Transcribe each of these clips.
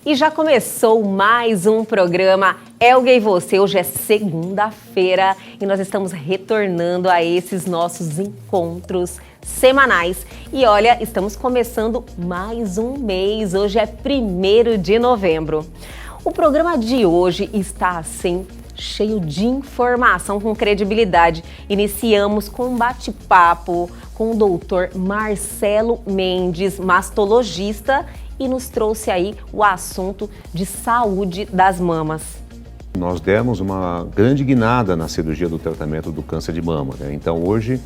E já começou mais um programa Elga e Você. Hoje é segunda-feira e nós estamos retornando a esses nossos encontros semanais. E olha, estamos começando mais um mês. Hoje é 1º de novembro. O programa de hoje está assim, cheio de informação com credibilidade. Iniciamos com um bate-papo com o doutor Marcelo Mendes, mastologista, e nos trouxe aí o assunto de saúde das mamas. Nós demos uma grande guinada na cirurgia do tratamento do câncer de mama, né? Então hoje,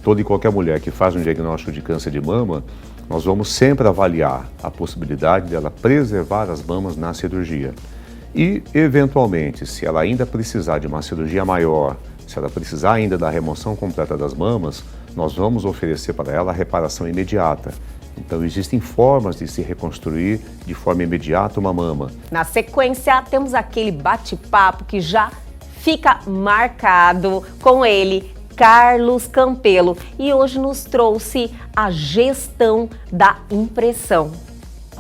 toda e qualquer mulher que faz um diagnóstico de câncer de mama, nós vamos sempre avaliar a possibilidade dela preservar as mamas na cirurgia. E, eventualmente, se ela ainda precisar de uma cirurgia maior, se ela precisar ainda da remoção completa das mamas, nós vamos oferecer para ela a reparação imediata. Então, existem formas de se reconstruir de forma imediata uma mama. Na sequência, temos aquele bate-papo que já fica marcado com ele, Carlos Campelo. E hoje nos trouxe a gestão da impressão.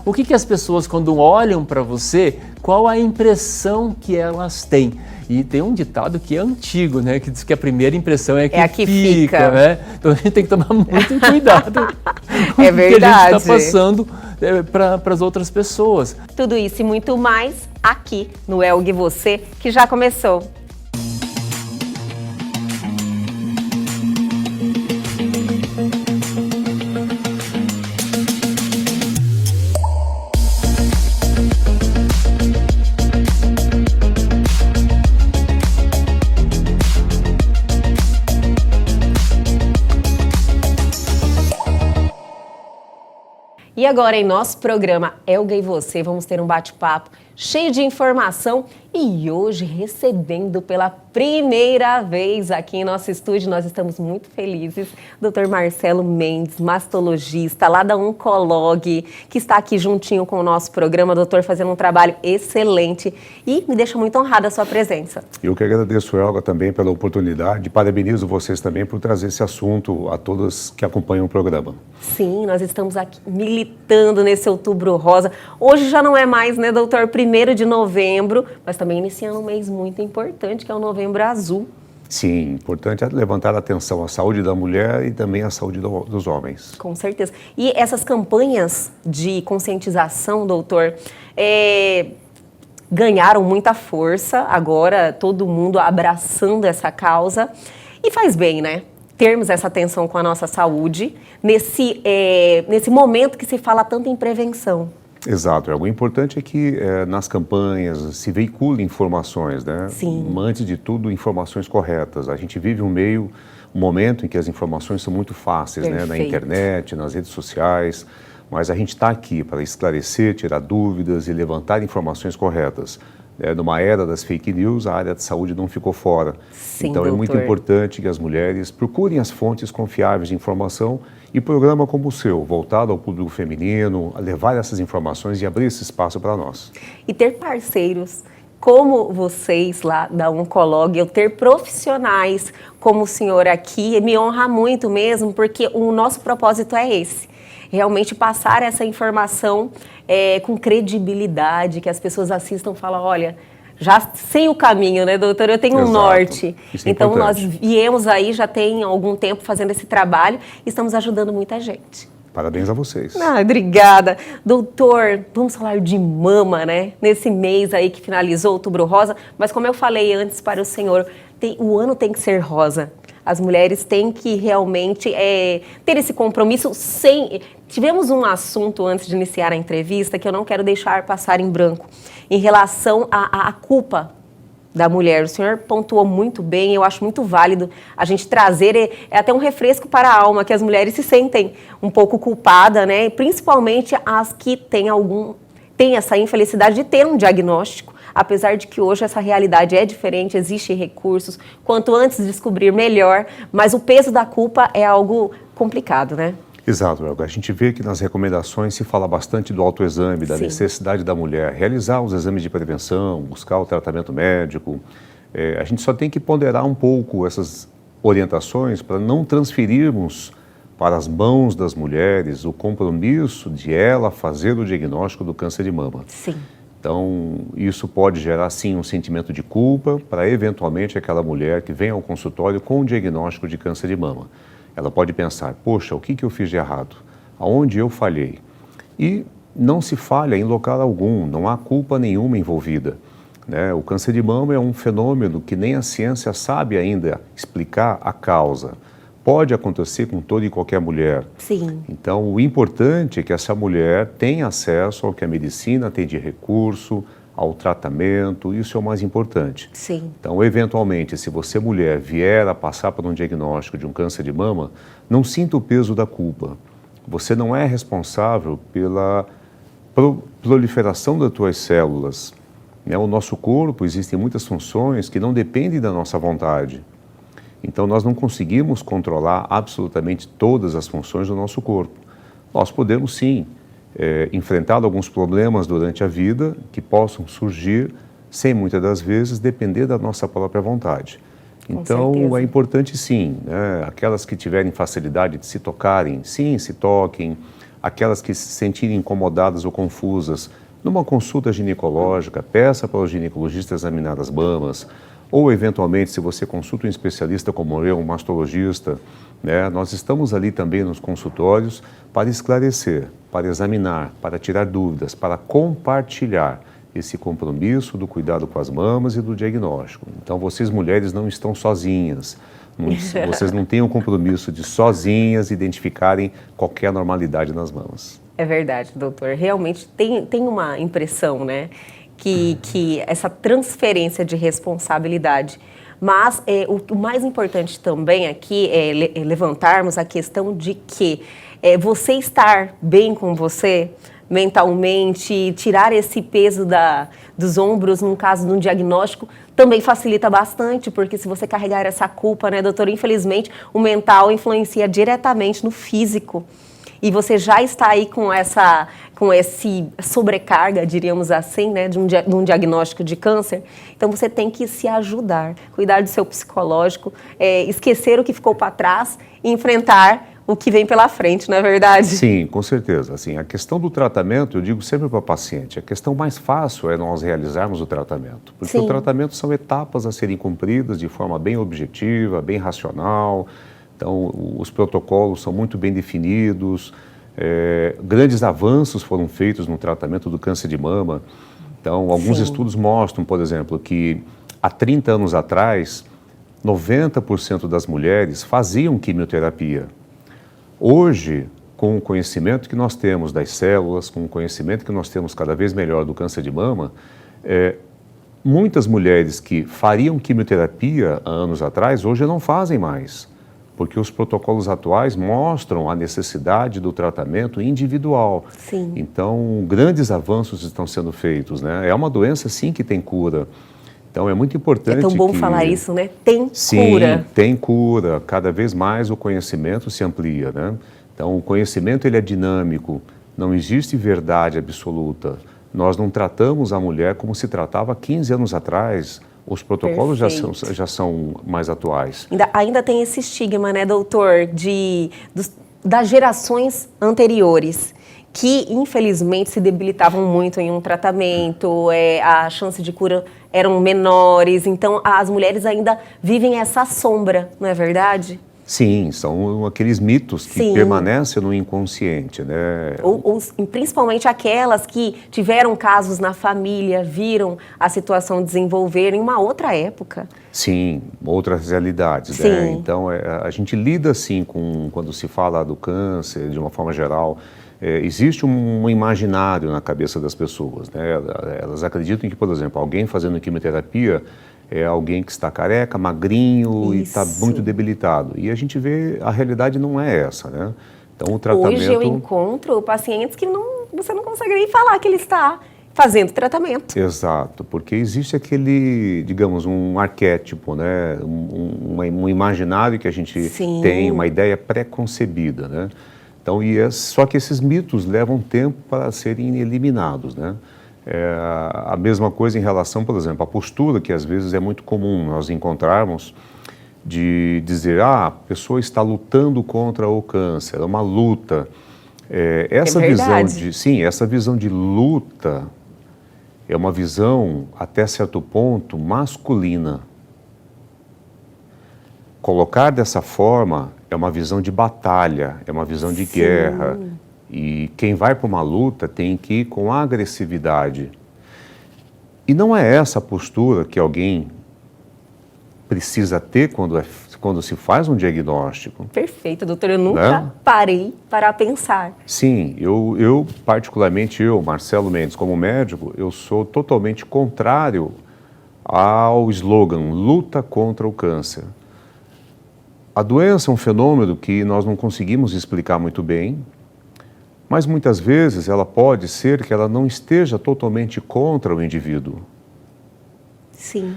O que as pessoas, quando olham para você, qual a impressão que elas têm? E tem um ditado que é antigo, né? Que diz que a primeira impressão é a que fica, né? Então a gente tem que tomar muito cuidado com o que a gente está passando para as outras pessoas. Tudo isso e muito mais aqui no Elga e Você, que já começou. E agora, em nosso programa Elga e Você, vamos ter um bate-papo cheio de informação e hoje recebendo pela primeira vez aqui em nosso estúdio, nós estamos muito felizes, Dr. Marcelo Mendes, mastologista lá da Oncolog, que está aqui juntinho com o nosso programa, doutor, fazendo um trabalho excelente e me deixa muito honrada a sua presença. Eu que agradeço, Elga, também pela oportunidade, parabenizo vocês também por trazer esse assunto a todas que acompanham o programa. Sim, nós estamos aqui militando nesse Outubro Rosa. Hoje já não é mais, né, doutor, 1º de novembro, mas também iniciando um mês muito importante, que é o Novembro Azul. Sim, importante é levantar a atenção à saúde da mulher e também à saúde dos homens. Com certeza. E essas campanhas de conscientização, doutor, ganharam muita força, agora todo mundo abraçando essa causa e faz bem, né? Termos essa atenção com a nossa saúde nesse momento que se fala tanto em prevenção. Exato. O importante é que nas campanhas se veicule informações, né? Sim. Antes de tudo, informações corretas. A gente vive um momento em que as informações são muito fáceis, né? Na internet, nas redes sociais, mas a gente está aqui para esclarecer, tirar dúvidas e levantar informações corretas. Numa era das fake news, a área de saúde não ficou fora. Sim, então doutor, é muito importante que as mulheres procurem as fontes confiáveis de informação e programa como o seu, voltado ao público feminino, a levar essas informações e abrir esse espaço para nós. E ter parceiros como vocês lá da Oncolog, eu ter profissionais como o senhor aqui, me honra muito mesmo, porque o nosso propósito é esse. Realmente passar essa informação com credibilidade, que as pessoas assistam e falam, olha, já sei o caminho, né, doutor? Eu tenho um norte. Isso é então, importante. nós viemos aí, já tem algum tempo fazendo esse trabalho e estamos ajudando muita gente. Parabéns a vocês. Obrigada. Doutor, vamos falar de mama, né? Nesse mês aí que finalizou Outubro Rosa, mas como eu falei antes para o senhor, o ano tem que ser rosa. As mulheres têm que realmente ter esse compromisso Tivemos um assunto antes de iniciar a entrevista que eu não quero deixar passar em branco, em relação à culpa da mulher. O senhor pontuou muito bem, eu acho muito válido a gente trazer, até um refresco para a alma, que as mulheres se sentem um pouco culpadas, né? Principalmente as que têm essa infelicidade de ter um diagnóstico, apesar de que hoje essa realidade é diferente, existem recursos, quanto antes descobrir melhor, mas o peso da culpa é algo complicado, né? Exato, Elga. A gente vê que nas recomendações se fala bastante do autoexame, da necessidade da mulher realizar os exames de prevenção, buscar o tratamento médico. A gente só tem que ponderar um pouco essas orientações para não transferirmos para as mãos das mulheres o compromisso de ela fazer o diagnóstico do câncer de mama. Sim. Então, isso pode gerar, sim, um sentimento de culpa para, eventualmente, aquela mulher que vem ao consultório com o diagnóstico de câncer de mama. Ela pode pensar, poxa, o que eu fiz de errado? Aonde eu falhei? E não se falha em local algum, não há culpa nenhuma envolvida, né? O câncer de mama é um fenômeno que nem a ciência sabe ainda explicar a causa. Pode acontecer com toda e qualquer mulher. Sim. Então, o importante é que essa mulher tenha acesso ao que a medicina tem de recurso, ao tratamento, isso é o mais importante. Sim. Então, eventualmente, se você, mulher, vier a passar por um diagnóstico de um câncer de mama, não sinta o peso da culpa. Você não é responsável pela proliferação das tuas células. Né? O nosso corpo, existem muitas funções que não dependem da nossa vontade. Então, nós não conseguimos controlar absolutamente todas as funções do nosso corpo. Nós podemos, sim, enfrentar alguns problemas durante a vida que possam surgir, sem muitas das vezes depender da nossa própria vontade. Então, é importante, sim, né? Aquelas que tiverem facilidade de se tocarem, sim, se toquem. Aquelas que se sentirem incomodadas ou confusas, numa consulta ginecológica, peça para o ginecologista examinar as mamas. Ou, eventualmente, se você consulta um especialista como eu, um mastologista, né, nós estamos ali também nos consultórios para esclarecer, para examinar, para tirar dúvidas, para compartilhar esse compromisso do cuidado com as mamas e do diagnóstico. Então, vocês mulheres não estão sozinhas, vocês não têm o compromisso de sozinhas identificarem qualquer anormalidade nas mamas. É verdade, doutor. Realmente tem uma impressão, né? Que essa transferência de responsabilidade. Mas o mais importante também aqui é levantarmos a questão de que você estar bem com você mentalmente, tirar esse peso dos ombros, no caso de um diagnóstico, também facilita bastante, porque se você carregar essa culpa, né, doutor, infelizmente, o mental influencia diretamente no físico. E você já está aí com esse sobrecarga, diríamos assim, né, de um diagnóstico de câncer. Então, você tem que se ajudar, cuidar do seu psicológico, esquecer o que ficou para trás e enfrentar o que vem pela frente, não é verdade? Sim, com certeza. Assim, a questão do tratamento, eu digo sempre para o paciente, a questão mais fácil é nós realizarmos o tratamento. Porque o tratamento são etapas a serem cumpridas de forma bem objetiva, bem racional. Então, os protocolos são muito bem definidos, grandes avanços foram feitos no tratamento do câncer de mama. Então, alguns estudos mostram, por exemplo, que há 30 anos atrás, 90% das mulheres faziam quimioterapia. Hoje, com o conhecimento que nós temos das células, com o conhecimento que nós temos cada vez melhor do câncer de mama, muitas mulheres que fariam quimioterapia há anos atrás, hoje não fazem mais. Porque os protocolos atuais mostram a necessidade do tratamento individual. Sim. Então, grandes avanços estão sendo feitos, né? É uma doença, sim, que tem cura. Então, é muito importante. É tão bom falar isso, né? Tem cura. Sim, tem cura. Cada vez mais o conhecimento se amplia, né? Então, o conhecimento ele é dinâmico. Não existe verdade absoluta. Nós não tratamos a mulher como se tratava 15 anos atrás. Os protocolos já são mais atuais. Ainda tem esse estigma, né, doutor, das gerações anteriores, que infelizmente se debilitavam muito em um tratamento, a chance de cura eram menores, então as mulheres ainda vivem essa sombra, não é verdade? Sim, são aqueles mitos que permanecem no inconsciente, né? Principalmente aquelas que tiveram casos na família, viram a situação desenvolver em uma outra época. Sim, outras realidades, né? Então, a gente lida assim quando se fala do câncer, de uma forma geral, existe um imaginário na cabeça das pessoas, né? Elas acreditam que, por exemplo, alguém fazendo quimioterapia é alguém que está careca, magrinho e está muito debilitado. E a gente vê, a realidade não é essa, né? Então, o tratamento... Hoje eu encontro pacientes que você não consegue nem falar que ele está fazendo tratamento. Exato, porque existe aquele, digamos, um arquétipo, né? Um imaginário que a gente tem, uma ideia pré-concebida, né? Então, só que esses mitos levam tempo para serem eliminados, né? A mesma coisa em relação, por exemplo, à postura, que às vezes é muito comum nós encontrarmos de dizer, a pessoa está lutando contra o câncer, é uma luta. Essa visão de luta é uma visão, até certo ponto, masculina. Colocar dessa forma é uma visão de batalha, é uma visão de guerra. E quem vai para uma luta tem que ir com agressividade. E não é essa a postura que alguém precisa ter quando se faz um diagnóstico. Perfeito, doutor. Eu nunca parei para pensar. Sim, eu particularmente, Marcelo Mendes, como médico, eu sou totalmente contrário ao slogan luta contra o câncer. A doença é um fenômeno que nós não conseguimos explicar muito bem, mas muitas vezes ela pode ser que ela não esteja totalmente contra o indivíduo. Sim.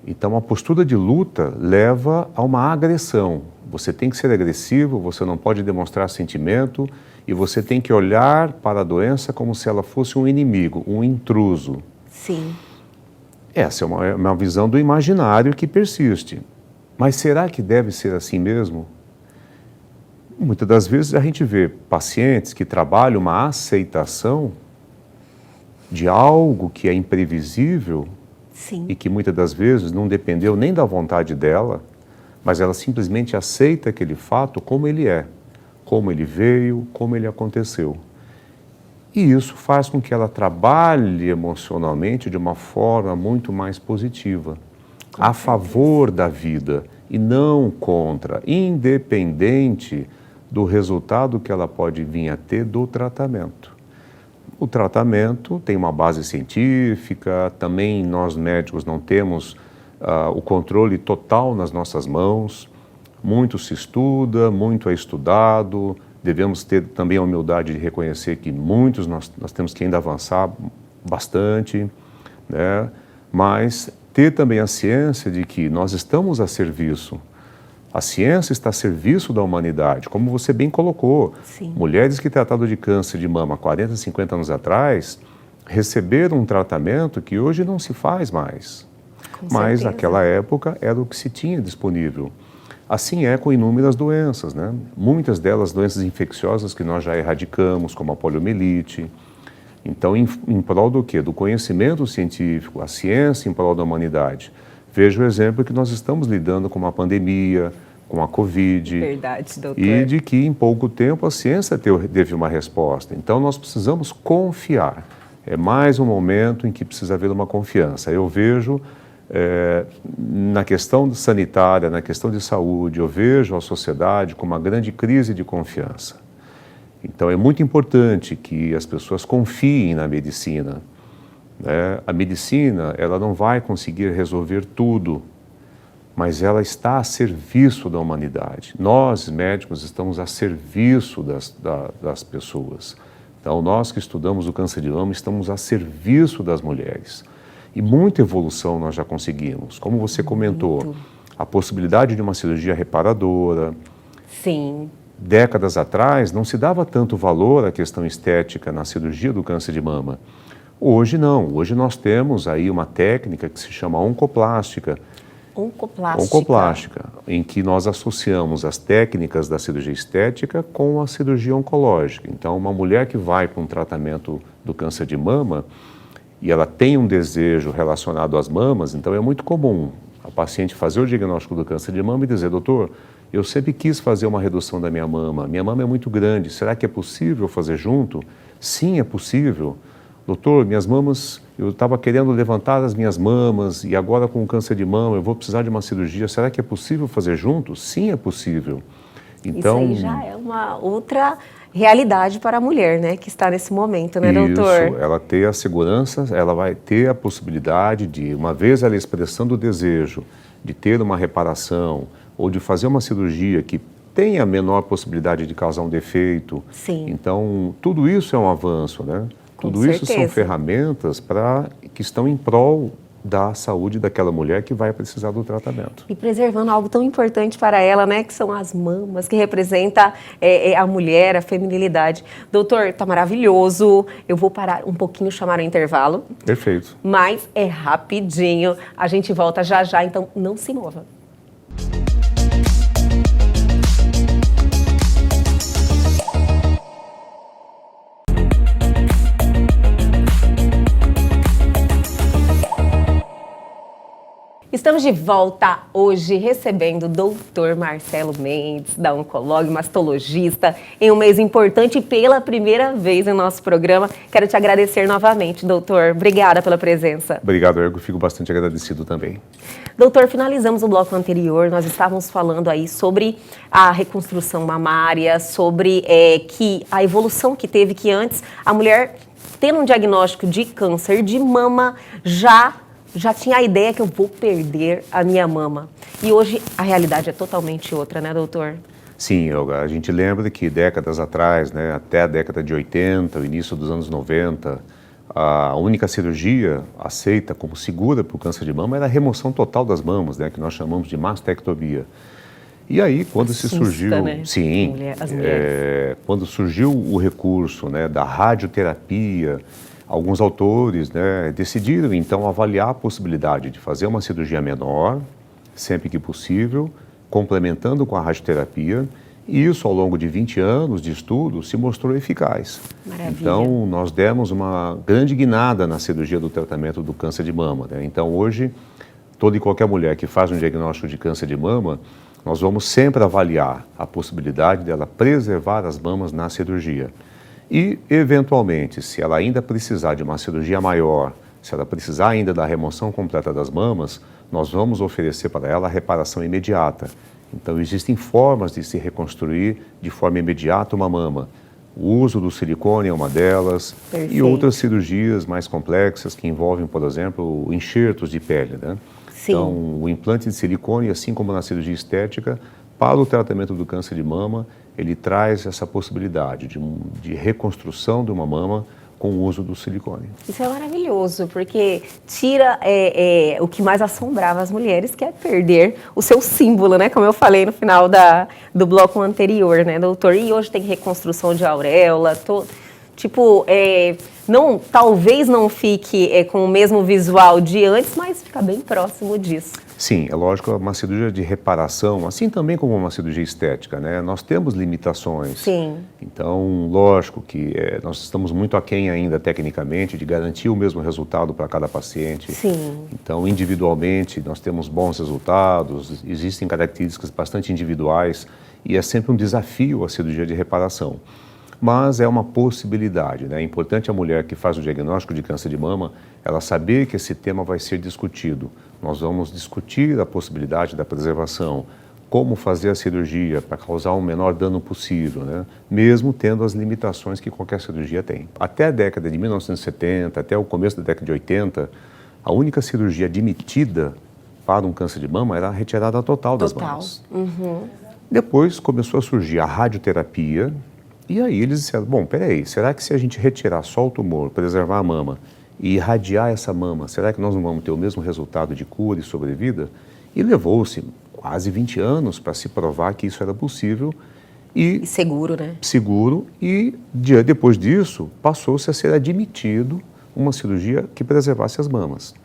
Então a postura de luta leva a uma agressão. Você tem que ser agressivo, você não pode demonstrar sentimento e você tem que olhar para a doença como se ela fosse um inimigo, um intruso. Sim. Essa é uma visão do imaginário que persiste. Mas será que deve ser assim mesmo? Muitas das vezes a gente vê pacientes que trabalham uma aceitação de algo que é imprevisível. Sim. E que muitas das vezes não dependeu nem da vontade dela, mas ela simplesmente aceita aquele fato como ele é, como ele veio, como ele aconteceu. E isso faz com que ela trabalhe emocionalmente de uma forma muito mais positiva, a favor da vida e não contra, independente do resultado que ela pode vir a ter do tratamento. O tratamento tem uma base científica, também nós médicos não temos o controle total nas nossas mãos, muito se estuda, muito é estudado, devemos ter também a humildade de reconhecer que muitos nós temos que ainda avançar bastante, né? Mas ter também a ciência de que nós estamos a serviço. A ciência está a serviço da humanidade, como você bem colocou. Sim. Mulheres que trataram de câncer de mama 40, 50 anos atrás, receberam um tratamento que hoje não se faz mais. Mas naquela época era o que se tinha disponível. Assim é com inúmeras doenças, né? Muitas delas doenças infecciosas que nós já erradicamos, como a poliomielite. Então, em prol do quê? Do conhecimento científico, a ciência em prol da humanidade. Veja o exemplo que nós estamos lidando com uma pandemia, com a Covid. Verdade, doutor. E de que em pouco tempo a ciência teve uma resposta. Então, nós precisamos confiar. É mais um momento em que precisa haver uma confiança. Eu vejo na questão sanitária, na questão de saúde, eu vejo a sociedade com uma grande crise de confiança. Então, é muito importante que as pessoas confiem na medicina. A medicina, ela não vai conseguir resolver tudo, mas ela está a serviço da humanidade. Nós, médicos, estamos a serviço das pessoas. Então, nós que estudamos o câncer de mama, estamos a serviço das mulheres. E muita evolução nós já conseguimos. Como você comentou, a possibilidade de uma cirurgia reparadora. Sim. Décadas atrás, não se dava tanto valor à questão estética na cirurgia do câncer de mama. Hoje não. Hoje nós temos aí uma técnica que se chama oncoplástica. Oncoplástica, em que nós associamos as técnicas da cirurgia estética com a cirurgia oncológica. Então, uma mulher que vai para um tratamento do câncer de mama e ela tem um desejo relacionado às mamas, então é muito comum a paciente fazer o diagnóstico do câncer de mama e dizer, doutor, eu sempre quis fazer uma redução da minha mama é muito grande, será que é possível fazer junto? Sim, é possível. Doutor, minhas mamas, eu estava querendo levantar as minhas mamas e agora com o câncer de mama eu vou precisar de uma cirurgia, será que é possível fazer junto? Sim, é possível. Então, isso aí já é uma outra realidade para a mulher, né, que está nesse momento, né, doutor? Isso, ela ter a segurança, ela vai ter a possibilidade de, uma vez ela expressando o desejo de ter uma reparação ou de fazer uma cirurgia que tenha a menor possibilidade de causar um defeito. Sim. Então, tudo isso é um avanço, né? Tudo isso são ferramentas que estão em prol da saúde daquela mulher que vai precisar do tratamento. E preservando algo tão importante para ela, né, que são as mamas, que representa a mulher, a feminilidade. Doutor, tá maravilhoso. Eu vou parar um pouquinho, chamar o intervalo. Perfeito. Mas é rapidinho. A gente volta já já, então não se mova. Estamos de volta hoje recebendo o Dr. Marcelo Mendes, da oncóloga, mastologista, em um mês importante pela primeira vez em nosso programa. Quero te agradecer novamente, doutor. Obrigada pela presença. Obrigado, Ergo. Fico bastante agradecido também. Doutor, finalizamos o bloco anterior, nós estávamos falando aí sobre a reconstrução mamária, sobre que a evolução que teve, que antes a mulher, tendo um diagnóstico de câncer de mama, já tinha a ideia que eu vou perder a minha mama. E hoje a realidade é totalmente outra, né, doutor? Sim, Olga, a gente lembra que décadas atrás, né, até a década de 80, o início dos anos 90, a única cirurgia aceita como segura para o câncer de mama era a remoção total das mamas, né, que nós chamamos de mastectomia. E aí, quando surgiu, né? sim, quando surgiu o recurso, né, da radioterapia, alguns autores, né, decidiram então avaliar a possibilidade de fazer uma cirurgia menor, sempre que possível, complementando com a radioterapia, e isso ao longo de 20 anos de estudo se mostrou eficaz. Maravilha. Então nós demos uma grande guinada na cirurgia do tratamento do câncer de mama, né? Então hoje, toda e qualquer mulher que faz um diagnóstico de câncer de mama, nós vamos sempre avaliar a possibilidade dela preservar as mamas na cirurgia. E, eventualmente, se ela ainda precisar de uma cirurgia maior, se ela precisar ainda da remoção completa das mamas, nós vamos oferecer para ela a reparação imediata. Então, existem formas de se reconstruir de forma imediata uma mama. O uso do silicone é uma delas. Perfeito. E outras cirurgias mais complexas que envolvem, por exemplo, enxertos de pele, né? Sim. Então, o implante de silicone, assim como na cirurgia estética, para o tratamento do câncer de mama, ele traz essa possibilidade de reconstrução de uma mama com o uso do silicone. Isso é maravilhoso, porque tira o que mais assombrava as mulheres, que é perder o seu símbolo, né? Como eu falei no final do bloco anterior, né, doutor? E hoje tem reconstrução de auréola, talvez não fique com o mesmo visual de antes, mas fica bem próximo disso. Sim, é lógico, uma cirurgia de reparação, assim também como uma cirurgia estética, né? Nós temos limitações. Sim. Então, lógico que nós estamos muito aquém ainda, tecnicamente, de garantir o mesmo resultado para cada paciente. Sim. Então, individualmente, nós temos bons resultados, existem características bastante individuais e é sempre um desafio a cirurgia de reparação. Mas é uma possibilidade, né? É importante a mulher que faz o diagnóstico de câncer de mama, ela saber que esse tema vai ser discutido. Nós vamos discutir a possibilidade da preservação, como fazer a cirurgia para causar o menor dano possível, né? Mesmo tendo as limitações que qualquer cirurgia tem. Até a década de 1970, até o começo da década de 80, a única cirurgia admitida para um câncer de mama era a retirada total das mamas. Uhum. Depois começou a surgir a radioterapia, e aí eles disseram, bom, peraí, será que se a gente retirar só o tumor, preservar a mama e irradiar essa mama, será que nós não vamos ter o mesmo resultado de cura e sobrevida? E levou-se quase 20 anos para se provar que isso era possível. E seguro, né? Seguro, e depois disso passou-se a ser admitido uma cirurgia que preservasse as mamas.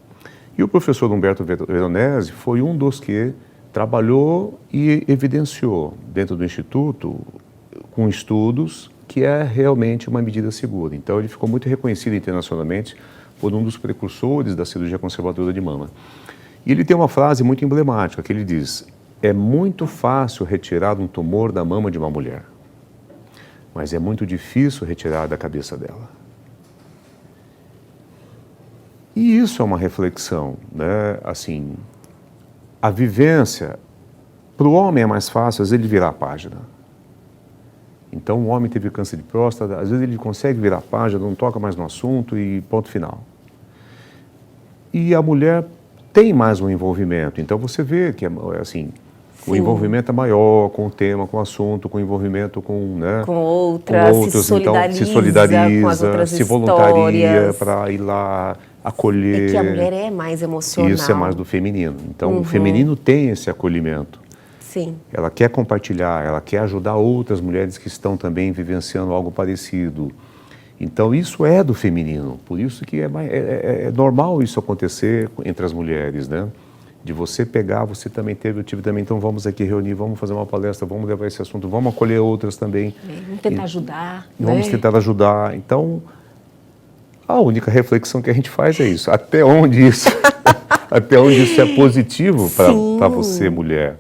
E o professor Humberto Veronese foi um dos que trabalhou e evidenciou dentro do Instituto com estudos que é realmente uma medida segura. Então ele ficou muito reconhecido internacionalmente por um dos precursores da cirurgia conservadora de mama. E ele tem uma frase muito emblemática que ele diz: é muito fácil retirar um tumor da mama de uma mulher, mas é muito difícil retirar da cabeça dela. E isso é uma reflexão, né? Assim, a vivência, para o homem é mais fácil, às vezes, ele virar a página. Então, o homem teve câncer de próstata, às vezes ele consegue virar a página, não toca mais no assunto e ponto final. E a mulher tem mais um envolvimento, então você vê que, assim, o envolvimento é maior com o tema, com o assunto, com o envolvimento com, né, com outros, então se solidariza, com as outras se voluntaria para ir lá acolher. É que a mulher é mais emocional. Isso é mais do feminino. Então, o feminino tem esse acolhimento. Sim. Ela quer compartilhar, ela quer ajudar outras mulheres que estão também vivenciando algo parecido. Então, isso é do feminino. Por isso que é normal isso acontecer entre as mulheres, né? De você pegar, você também teve, eu tive também, então vamos aqui reunir, vamos fazer uma palestra, vamos levar esse assunto, vamos acolher outras também. Vamos tentar ajudar. Vamos tentar ajudar. Então, A única reflexão que a gente faz é isso. Até onde isso, até onde isso é positivo para você, mulher.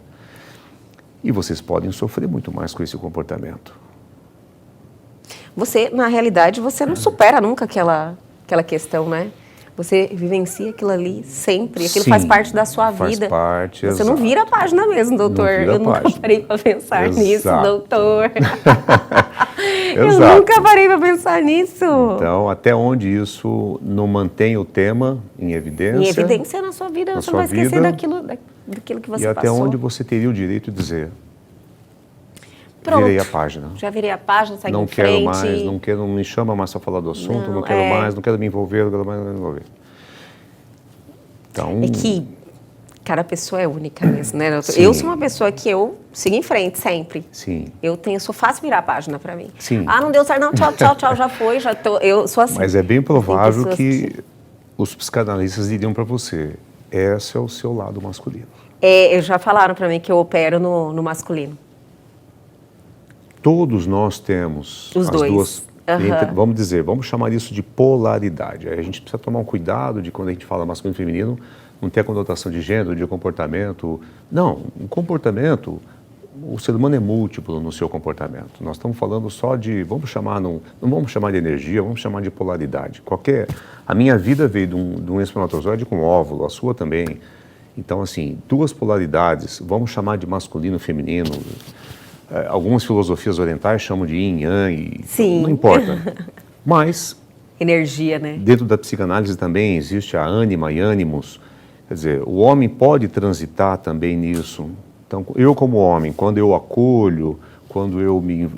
E vocês podem sofrer muito mais com esse comportamento. Você, na realidade, você não supera nunca aquela questão, né? Você vivencia aquilo ali sempre, aquilo faz parte da sua vida. Faz parte, Você não vira a página mesmo, doutor. Eu nunca parei para pensar nisso, doutor. Eu nunca parei para pensar nisso. Então, até onde isso não mantém o tema em evidência? Em evidência na sua vida, você não vai esquecer daquilo que você passou. E até onde você teria o direito de dizer, pronto, virei a página. Já virei a página, segue em frente. Não quero, não me chama mais para falar do assunto, não quero mais, não quero me envolver, não quero mais me envolver. Então... É que cada pessoa é única mesmo, né? Eu sou uma pessoa que eu sigo em frente sempre. Sim. Sou fácil virar a página para mim. Sim. Ah, não deu certo, não, tchau, já foi, já tô. Eu sou assim. Mas é bem provável que os psicanalistas diriam para você, esse é o seu lado masculino. Já falaram para mim que eu opero no masculino. Todos nós temos as duas. Vamos chamar isso de polaridade. Aí a gente precisa tomar um cuidado de quando a gente fala masculino e feminino, não ter a conotação de gênero, de comportamento. Não, o comportamento, o ser humano é múltiplo no seu comportamento. Nós estamos falando só de, não vamos chamar de energia, vamos chamar de polaridade. A minha vida veio de um espermatozoide com óvulo, a sua também. Então, assim, duas polaridades, vamos chamar de masculino e feminino. Algumas filosofias orientais chamam de yin, yang, não importa. Mas... energia, né? Dentro da psicanálise também existe a ânima e ânimos. Quer dizer, o homem pode transitar também nisso. Então, eu como homem, quando eu acolho,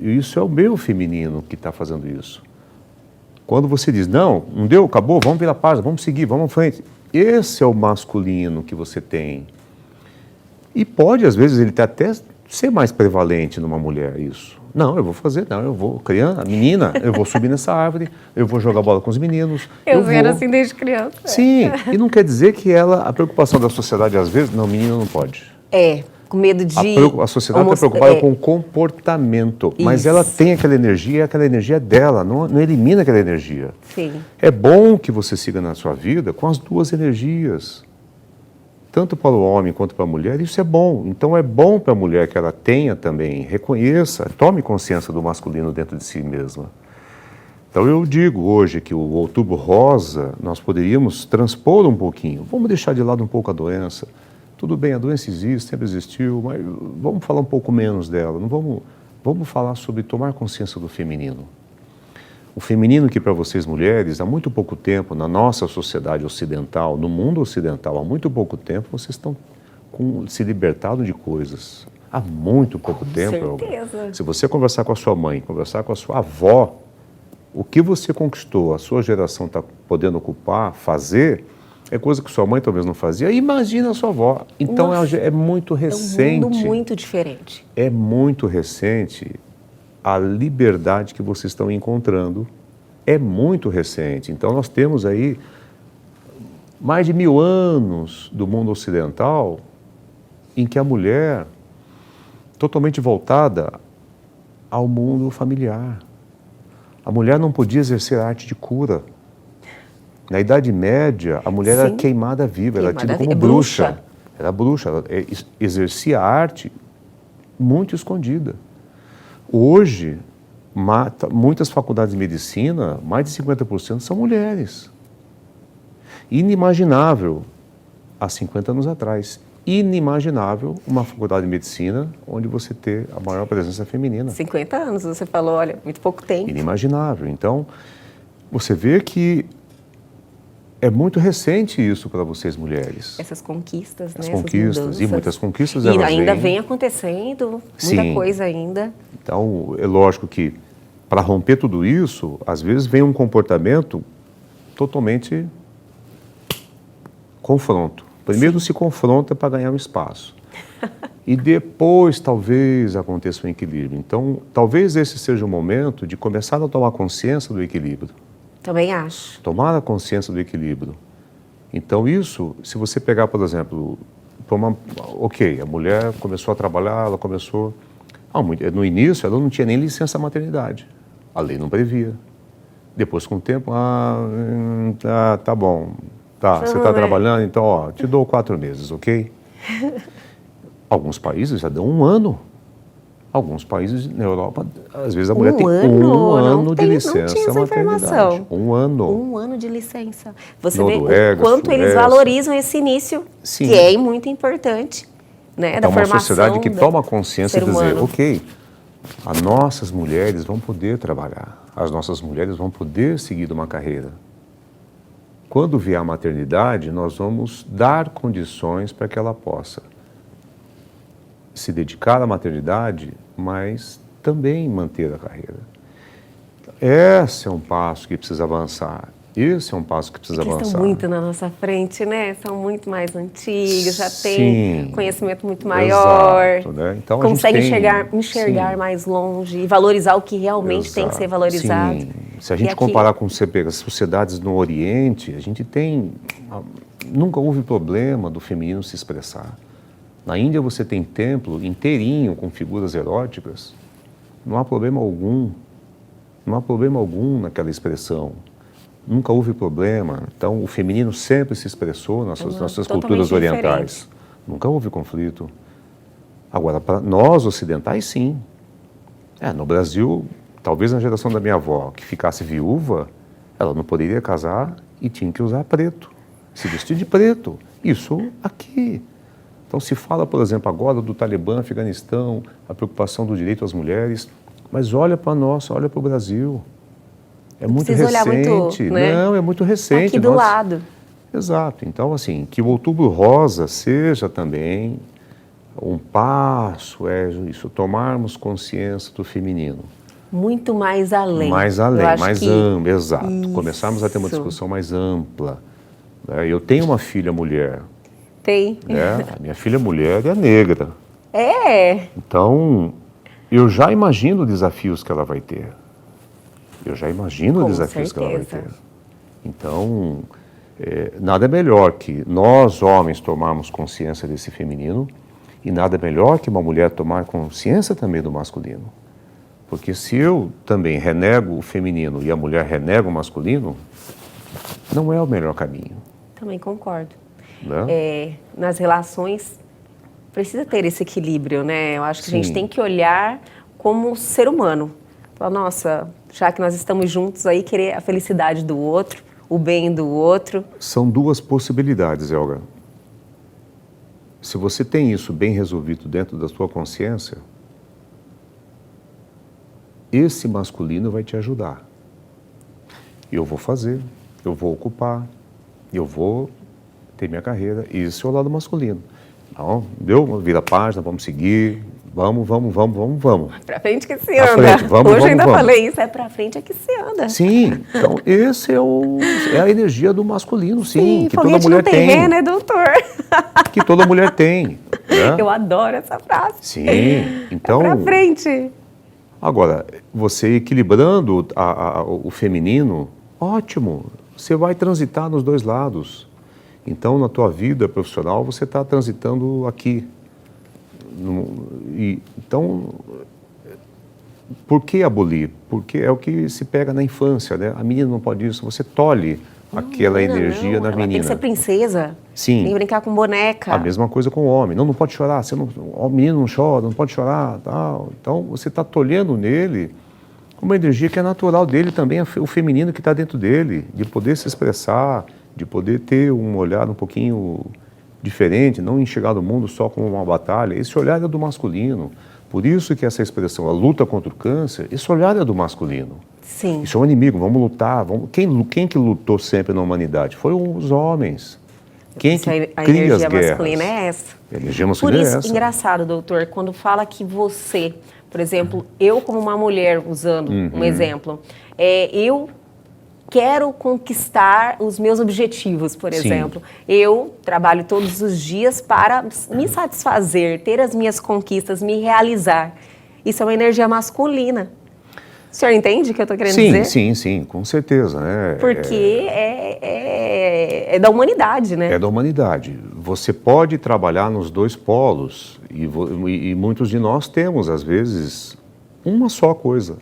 isso é o meu feminino que está fazendo isso. Quando você diz, não deu, acabou, vamos virar a página, vamos seguir, vamos à frente. Esse é o masculino que você tem. E pode, às vezes, ele até ser mais prevalente numa mulher, isso. Não, eu vou fazer, eu vou criar, a menina, eu vou subir nessa árvore, eu vou jogar bola com os meninos. Eu era assim desde criança. Sim, e não quer dizer que a preocupação da sociedade, às vezes, não, menina não pode. Com medo de... A sociedade está preocupada com o comportamento, mas ela tem aquela energia, e aquela energia é dela, não elimina aquela energia. Sim. É bom que você siga na sua vida com as duas energias. Tanto para o homem quanto para a mulher, isso é bom. Então é bom para a mulher que ela tenha também, reconheça, tome consciência do masculino dentro de si mesma. Então eu digo hoje que o Outubro Rosa, nós poderíamos transpor um pouquinho, vamos deixar de lado um pouco a doença. Tudo bem, a doença existe, sempre existiu, mas vamos falar um pouco menos dela, vamos falar sobre tomar consciência do feminino. O feminino que para vocês mulheres, há muito pouco tempo, na nossa sociedade ocidental, no mundo ocidental, há muito pouco tempo, vocês estão se libertado de coisas. Há muito pouco tempo. Certeza. Se você conversar com a sua mãe, conversar com a sua avó, o que você conquistou, a sua geração está podendo ocupar, fazer, é coisa que sua mãe talvez não fazia. Imagina a sua avó. Então é muito recente. É um mundo muito diferente. É muito recente. A liberdade que vocês estão encontrando é muito recente. Então, nós temos aí mais de 1000 anos do mundo ocidental em que a mulher, totalmente voltada ao mundo familiar. A mulher não podia exercer a arte de cura. Na Idade Média, a mulher era queimada viva, era tida como bruxa. Era bruxa, ela exercia a arte muito escondida. Hoje, muitas faculdades de medicina, mais de 50% são mulheres. Inimaginável, há 50 anos atrás, inimaginável uma faculdade de medicina onde você ter a maior presença feminina. 50 anos, você falou, olha, muito pouco tempo. Inimaginável. Então, você vê que é muito recente isso para vocês, mulheres. Essas conquistas, né? As conquistas, e muitas conquistas e elas ainda vêm. Vem acontecendo, muita coisa ainda. Então, é lógico que, para romper tudo isso, às vezes vem um comportamento totalmente confronto. Primeiro se confronta para ganhar um espaço. E depois, talvez, aconteça um equilíbrio. Então, talvez esse seja o momento de começar a tomar consciência do equilíbrio. Também acho. Tomar a consciência do equilíbrio. Então isso, se você pegar, por exemplo, a mulher começou a trabalhar, ela começou... no início, ela não tinha nem licença maternidade. A lei não previa. Depois, com o tempo, tá bom. Tá, você está trabalhando, então, ó, te dou 4 meses, ok? Alguns países já dão 1 ano. Alguns países na Europa, às vezes a mulher tem 1 ano de licença maternidade. 1 ano. 1 ano de licença. Você vê o quanto eles valorizam esse início, sim, que é muito importante, né, da formação. É uma sociedade que toma consciência de dizer, ok, as nossas mulheres vão poder trabalhar, as nossas mulheres vão poder seguir uma carreira. Quando vier a maternidade, nós vamos dar condições para que ela possa se dedicar à maternidade, mas também manter a carreira. Esse é um passo que precisa avançar. Esse é um passo que precisa avançar. Estão muito na nossa frente, né? São muito mais antigos, já têm conhecimento muito maior. Exato, né? Então, conseguem enxergar mais longe e valorizar o que realmente tem que ser valorizado. Sim. Se a gente comparar com as sociedades no Oriente, a gente nunca houve problema do feminino se expressar. Na Índia você tem templo inteirinho com figuras eróticas, não há problema algum. Não há problema algum naquela expressão. Nunca houve problema. Então, o feminino sempre se expressou nas nossas culturas orientais. Diferente. Nunca houve conflito. Agora, para nós ocidentais, sim. No Brasil, talvez na geração da minha avó, que ficasse viúva, ela não poderia casar e tinha que usar preto, se vestir de preto. Isso aqui. Então, se fala, por exemplo, agora do Talibã, Afeganistão, a preocupação do direito às mulheres, mas olha para nós, olha para o Brasil. É muito recente. Né? Não, é muito recente. Aqui do lado. Exato. Então, assim, que o Outubro Rosa seja também um passo, isso, tomarmos consciência do feminino. Muito mais além. Mais além, mais amplo, exato. Isso. Começarmos a ter uma discussão mais ampla. Eu tenho uma filha mulher. Tem. A minha filha mulher é negra. Então, eu já imagino desafios que ela vai ter. Que ela vai ter. Então, nada melhor que nós, homens, tomarmos consciência desse feminino e nada melhor que uma mulher tomar consciência também do masculino. Porque se eu também renego o feminino e a mulher renega o masculino, não é o melhor caminho. Também concordo. Nas relações, precisa ter esse equilíbrio, né? Eu acho que a gente tem que olhar como ser humano. Falar, nossa, já que nós estamos juntos aí, querer a felicidade do outro, o bem do outro. São 2 possibilidades, Elga. Se você tem isso bem resolvido dentro da sua consciência, esse masculino vai te ajudar. Eu vou fazer, eu vou ocupar, eu vou ter minha carreira. Isso é o lado masculino. Então, vira a página, vamos seguir, vamos. Pra frente que se anda. Hoje eu ainda falei isso, pra frente é que se anda. Sim, então esse é a energia do masculino, sim, que toda mulher não tem ré, né, doutor? Que toda mulher tem. Né? Eu adoro essa frase. Sim, então... Pra frente. Agora, você equilibrando o feminino, ótimo, você vai transitar nos 2 lados. Então, na tua vida profissional, você está transitando aqui. Então, por que abolir? Porque é o que se pega na infância, né? A menina não pode isso, você tolhe aquela energia na menina. Tem que ser princesa. Sim. Tem que brincar com boneca. A mesma coisa com o homem. Não pode chorar, o menino não chora, não pode chorar. Tal. Então, você está tolhendo nele uma energia que é natural dele também, o feminino que está dentro dele, de poder se expressar, de poder ter um olhar um pouquinho diferente, não enxergar o mundo só como uma batalha. Esse olhar é do masculino. Por isso que essa expressão, a luta contra o câncer, esse olhar é do masculino. Sim. Isso é um inimigo, vamos lutar. Quem que lutou sempre na humanidade? Foram os homens. Quem que cria as guerras? A energia masculina é essa. A energia masculina é essa. Por isso, engraçado, doutor, quando fala que você, por exemplo, eu como uma mulher, usando um exemplo, eu quero conquistar os meus objetivos, por exemplo. Eu trabalho todos os dias para me satisfazer, ter as minhas conquistas, me realizar. Isso é uma energia masculina. O senhor entende o que eu estou querendo dizer? Sim, com certeza. Né? Porque é da humanidade, né? É da humanidade. Você pode trabalhar nos 2 polos e muitos de nós temos, às vezes, uma só coisa.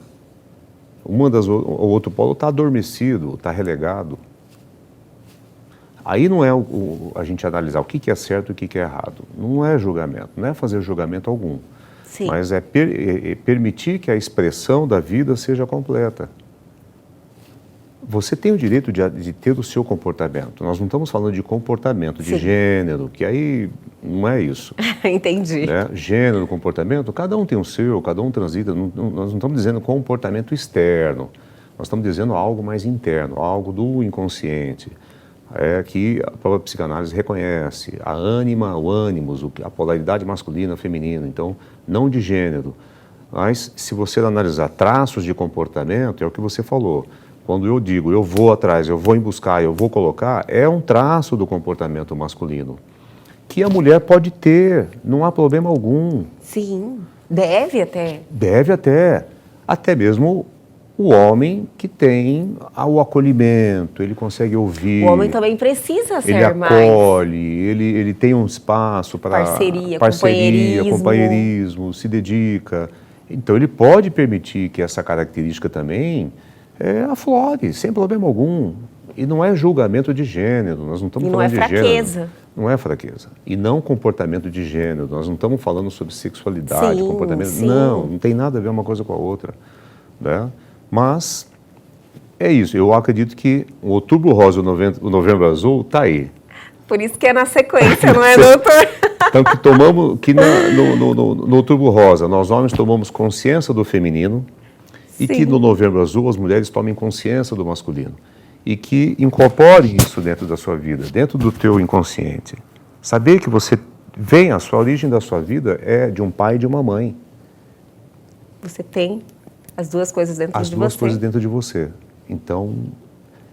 o outro polo está adormecido, está relegado. Aí não é a gente analisar o que é certo e o que é errado. Não é julgamento, não é fazer julgamento algum. Sim. Mas é permitir que a expressão da vida seja completa. Você tem o direito de ter o seu comportamento. Nós não estamos falando de comportamento, de gênero, que aí não é isso. Entendi. Né? Gênero, comportamento, cada um tem o seu, cada um transita. Nós não estamos dizendo comportamento externo. Nós estamos dizendo algo mais interno, algo do inconsciente. Que a própria psicanálise reconhece. A ânima, o ânimos, a polaridade masculina, feminina. Então, não de gênero. Mas, se você analisar traços de comportamento, é o que você falou. Quando eu digo, eu vou atrás, eu vou em buscar, eu vou colocar, é um traço do comportamento masculino. Que a mulher pode ter, não há problema algum. Sim, deve até. Deve até. Até mesmo o homem que tem o acolhimento, ele consegue ouvir. O homem também precisa ser ele mais. Ele acolhe, ele tem um espaço para parceria, companheirismo, se dedica. Então ele pode permitir que essa característica também aflore, sem problema algum. E não é julgamento de gênero, nós não estamos falando de gênero. Não é fraqueza. Não é fraqueza. E não comportamento de gênero, nós não estamos falando sobre sexualidade, comportamento. Sim. Não tem nada a ver uma coisa com a outra. Né? Mas é isso, eu acredito que o Outubro Rosa e o Novembro Azul está aí. Por isso que é na sequência, não é, doutor? Então, no Outubro Rosa, nós homens tomamos consciência do feminino, e que no Novembro Azul as mulheres tomem consciência do masculino. E que incorpore isso dentro da sua vida, dentro do teu inconsciente. Saber que você vem, a origem da sua vida é de um pai e de uma mãe. Você tem as duas coisas dentro de você. As duas coisas dentro de você. Então,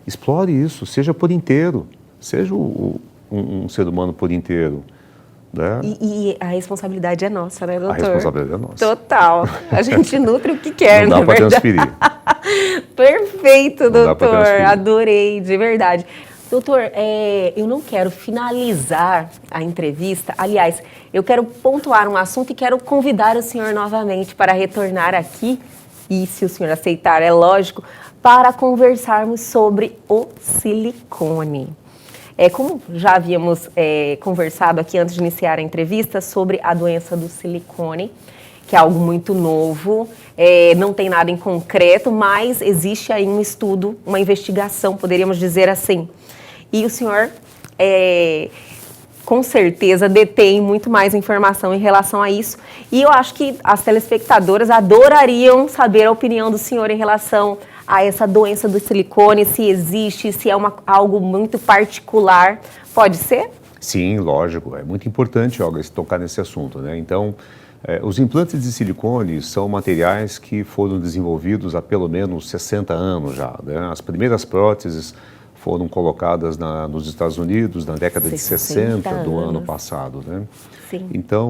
explore isso, seja por inteiro. Seja um ser humano por inteiro. Né? E a responsabilidade é nossa, né, doutor? A responsabilidade é nossa. Total. A gente nutre o que quer, não dá para transferir. Perfeito, doutor. Adorei, de verdade. Doutor, eu não quero finalizar a entrevista. Aliás, eu quero pontuar um assunto e quero convidar o senhor novamente para retornar aqui, e se o senhor aceitar, é lógico, para conversarmos sobre o silicone. Como já havíamos conversado aqui antes de iniciar a entrevista sobre a doença do silicone, que é algo muito novo, não tem nada em concreto, mas existe aí um estudo, uma investigação, poderíamos dizer assim. E o senhor, com certeza, detém muito mais informação em relação a isso. E eu acho que as telespectadoras adorariam saber a opinião do senhor em relação a essa doença do silicone, se existe, se é algo muito particular. Pode ser? Sim, lógico. É muito importante, Olga, tocar nesse assunto, né? Então, os implantes de silicone são materiais que foram desenvolvidos há pelo menos 60 anos já, né? As primeiras próteses foram colocadas nos Estados Unidos na década de 60 do ano passado, né? Sim. Então,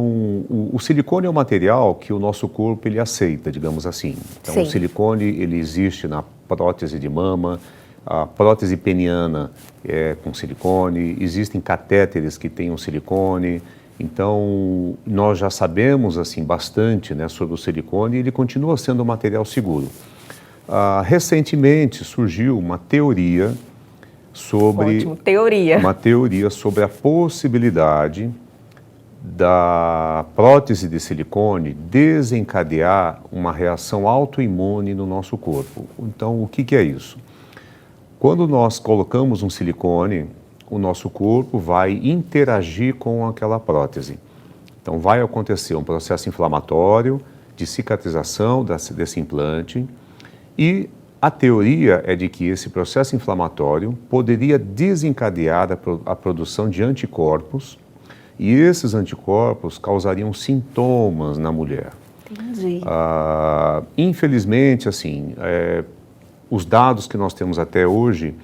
o silicone é um material que o nosso corpo ele aceita, digamos assim. Então, o silicone ele existe na prótese de mama, a prótese peniana é com silicone, existem catéteres que têm um silicone. Então, nós já sabemos assim bastante, né, sobre o silicone e ele continua sendo um material seguro. Recentemente surgiu uma teoria sobre a possibilidade da prótese de silicone desencadear uma reação autoimune no nosso corpo. Então, o que é isso? Quando nós colocamos um silicone, o nosso corpo vai interagir com aquela prótese. Então, vai acontecer um processo inflamatório de cicatrização desse implante e a teoria é de que esse processo inflamatório poderia desencadear a produção de anticorpos e esses anticorpos causariam sintomas na mulher. Entendi. Infelizmente, assim, os dados que nós temos até hoje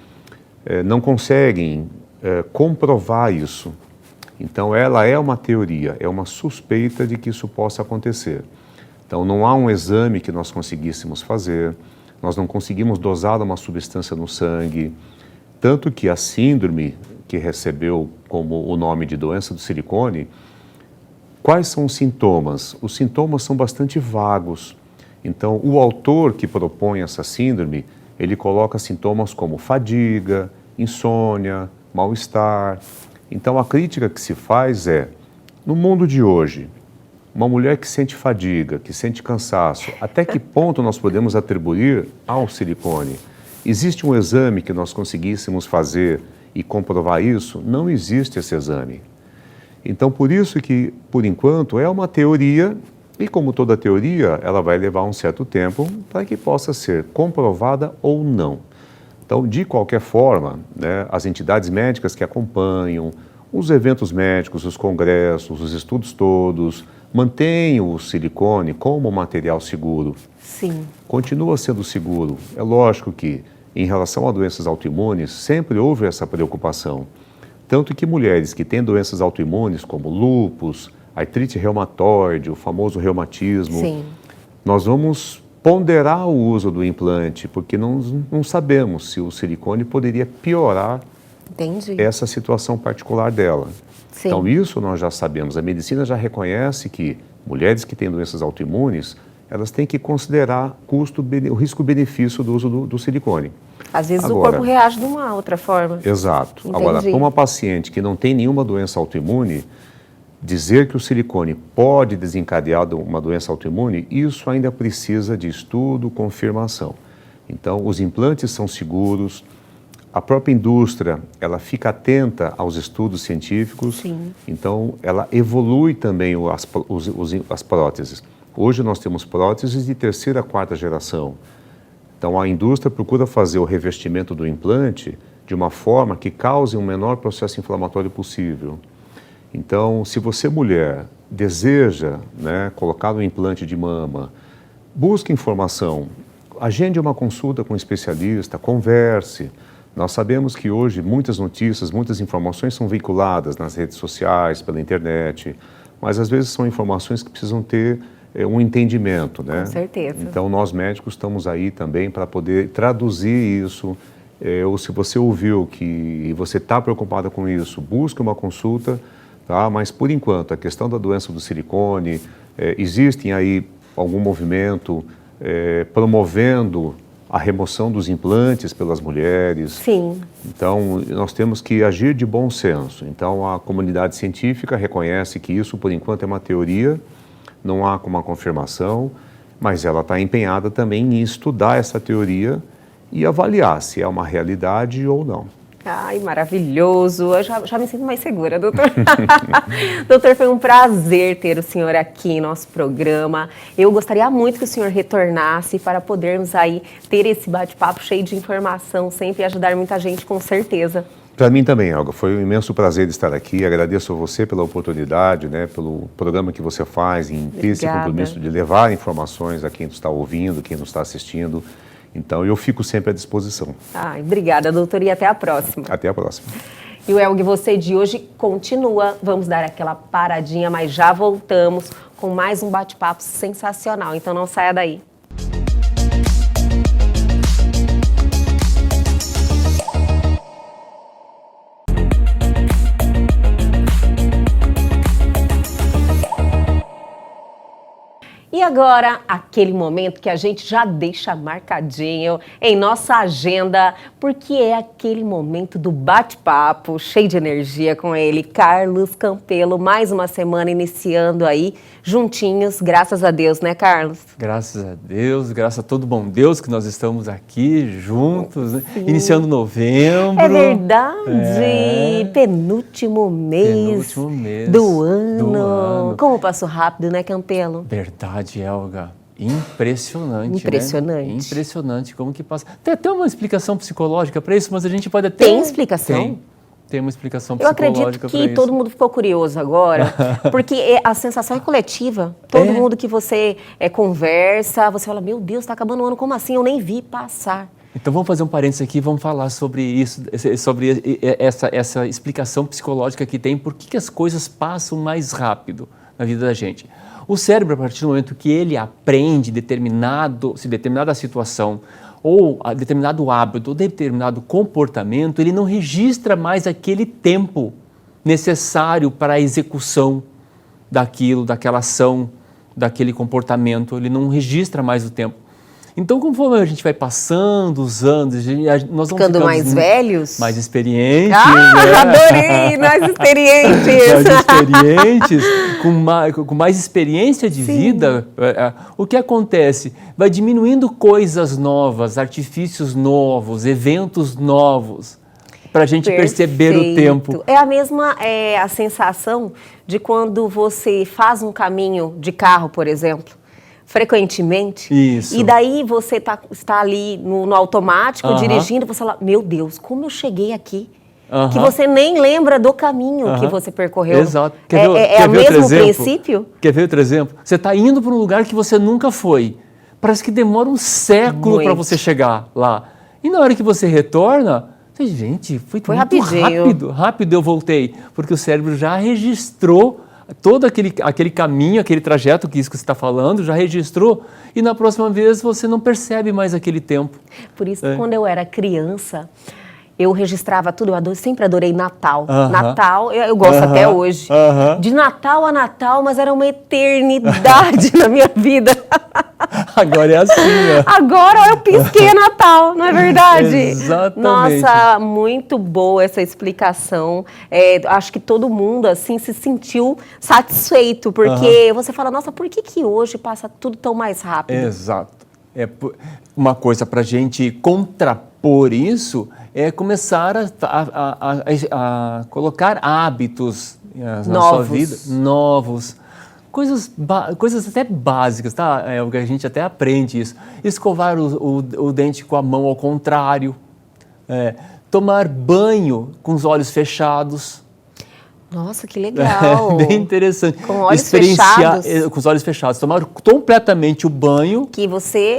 não conseguem comprovar isso. Então, ela é uma teoria, é uma suspeita de que isso possa acontecer. Então, não há um exame que nós conseguíssemos fazer, nós não conseguimos dosar uma substância no sangue, tanto que a síndrome que recebeu como o nome de doença do silicone, quais são os sintomas? Os sintomas são bastante vagos. Então, o autor que propõe essa síndrome, ele coloca sintomas como fadiga, insônia, mal-estar. Então, a crítica que se faz é, no mundo de hoje, uma mulher que sente fadiga, que sente cansaço, até que ponto nós podemos atribuir ao silicone? Existe um exame que nós conseguíssemos fazer e comprovar isso? Não existe esse exame. Então, por isso que, por enquanto, é uma teoria e, como toda teoria, ela vai levar um certo tempo para que possa ser comprovada ou não. Então, de qualquer forma, né, as entidades médicas que acompanham, os eventos médicos, os congressos, os estudos todos, mantêm o silicone como material seguro. Sim. Continua sendo seguro. É lógico que, em relação a doenças autoimunes, sempre houve essa preocupação. Tanto que mulheres que têm doenças autoimunes, como lúpus, artrite reumatoide, o famoso reumatismo, sim, nós vamos ponderar o uso do implante, porque não sabemos se o silicone poderia piorar entendi, essa situação particular dela. sim. Então, isso nós já sabemos. A medicina já reconhece que mulheres que têm doenças autoimunes, elas têm que considerar o risco-benefício do uso do silicone. Às vezes Agora, o corpo reage de uma outra forma. Exato. Entendi. Agora, para uma paciente que não tem nenhuma doença autoimune, dizer que o silicone pode desencadear uma doença autoimune, isso ainda precisa de estudo, confirmação. Então, os implantes são seguros, a própria indústria, ela fica atenta aos estudos científicos, sim, então ela evolui também as próteses. Hoje nós temos próteses de terceira, quarta geração. Então, a indústria procura fazer o revestimento do implante de uma forma que cause um menor processo inflamatório possível. Então, se você, mulher, deseja, né, colocar um implante de mama, busque informação, agende uma consulta com um especialista, converse. Nós sabemos que hoje muitas notícias, muitas informações são veiculadas nas redes sociais, pela internet, mas às vezes são informações que precisam ter um entendimento, né? Com certeza. Então, nós médicos estamos aí também para poder traduzir isso. Ou se você ouviu que você está preocupada com isso, busque uma consulta, tá? Mas, por enquanto, a questão da doença do silicone, existem aí algum movimento promovendo a remoção dos implantes pelas mulheres. Sim. Então, nós temos que agir de bom senso. Então, a comunidade científica reconhece que isso, por enquanto, é uma teoria, não há uma confirmação, mas ela está empenhada também em estudar essa teoria e avaliar se é uma realidade ou não. Ai, maravilhoso. Eu já me sinto mais segura, doutor. Doutor, foi um prazer ter o senhor aqui em nosso programa. Eu gostaria muito que o senhor retornasse para podermos aí ter esse bate-papo cheio de informação sempre e ajudar muita gente, com certeza. Para mim também, Olga, foi um imenso prazer estar aqui. Agradeço a você pela oportunidade, né, pelo programa que você faz em ter esse compromisso de levar informações a quem está ouvindo, quem nos está assistindo. Então, eu fico sempre à disposição. Ai, obrigada, doutor, e até a próxima. Até a próxima. E o Elg Você de hoje continua. Vamos dar aquela paradinha, mas já voltamos com mais um bate-papo sensacional. Então, não saia daí. E agora, aquele momento que a gente já deixa marcadinho em nossa agenda, porque é aquele momento do bate-papo, cheio de energia com ele, Carlos Campelo. Mais uma semana iniciando aí, juntinhos, graças a Deus, né, Carlos? Graças a Deus, graças a todo bom Deus que nós estamos aqui juntos, né? Iniciando novembro. É verdade, penúltimo mês do ano. Como passou rápido, né, Campelo? Verdade, Elga. Impressionante, impressionante, né? Impressionante como que passa. Tem até uma explicação psicológica para isso, mas a gente pode até... Tem explicação? Tem uma explicação psicológica para isso. Eu acredito que todo mundo ficou curioso agora, porque a sensação é coletiva. Todo mundo que você conversa, você fala, meu Deus, está acabando o ano, como assim? Eu nem vi passar. Então vamos fazer um parênteses aqui, vamos falar sobre isso, sobre essa explicação psicológica que tem, por que as coisas passam mais rápido na vida da gente. O cérebro, a partir do momento que ele aprende determinada situação, ou determinado hábito, ou determinado comportamento, ele não registra mais aquele tempo necessário para a execução daquela ação, daquele comportamento, ele não registra mais o tempo. Então, conforme a gente vai passando os anos, nós vamos ficando mais velhos, mais experientes. Né? Adorei, mais experientes. Mais experientes, com mais experiência de vida, o que acontece? Vai diminuindo coisas novas, artifícios novos, eventos novos, para a gente perceber o tempo. É a mesma a sensação de quando você faz um caminho de carro, por exemplo, frequentemente. Isso. E daí você está ali no automático, dirigindo, você fala, meu Deus, como eu cheguei aqui? Que você nem lembra do caminho que você percorreu. Exato. É o mesmo princípio? Quer ver outro exemplo? Você está indo para um lugar que você nunca foi. Parece que demora um século para você chegar lá. E na hora que você retorna, gente, foi muito rápido eu voltei. Porque o cérebro já registrou todo aquele caminho, aquele trajeto, que isso que você está falando, já registrou, e na próxima vez você não percebe mais aquele tempo. Por isso que quando eu era criança, eu registrava tudo, eu sempre adorei Natal. Natal, eu gosto até hoje. De Natal a Natal, mas era uma eternidade na minha vida. Agora é assim, né? Agora eu pisquei Natal, não é verdade? Exatamente. Nossa, muito boa essa explicação. Acho que todo mundo, assim, se sentiu satisfeito, porque você fala, nossa, por que hoje passa tudo tão mais rápido? Exato. Uma coisa para a gente contrapor isso é começar a colocar hábitos na sua vida, novos. Coisas até básicas, tá? O que a gente até aprende isso. Escovar o dente com a mão ao contrário. Tomar banho com os olhos fechados. Nossa, que legal! Bem interessante. Com olhos fechados? Com os olhos fechados. Tomar completamente o banho. Que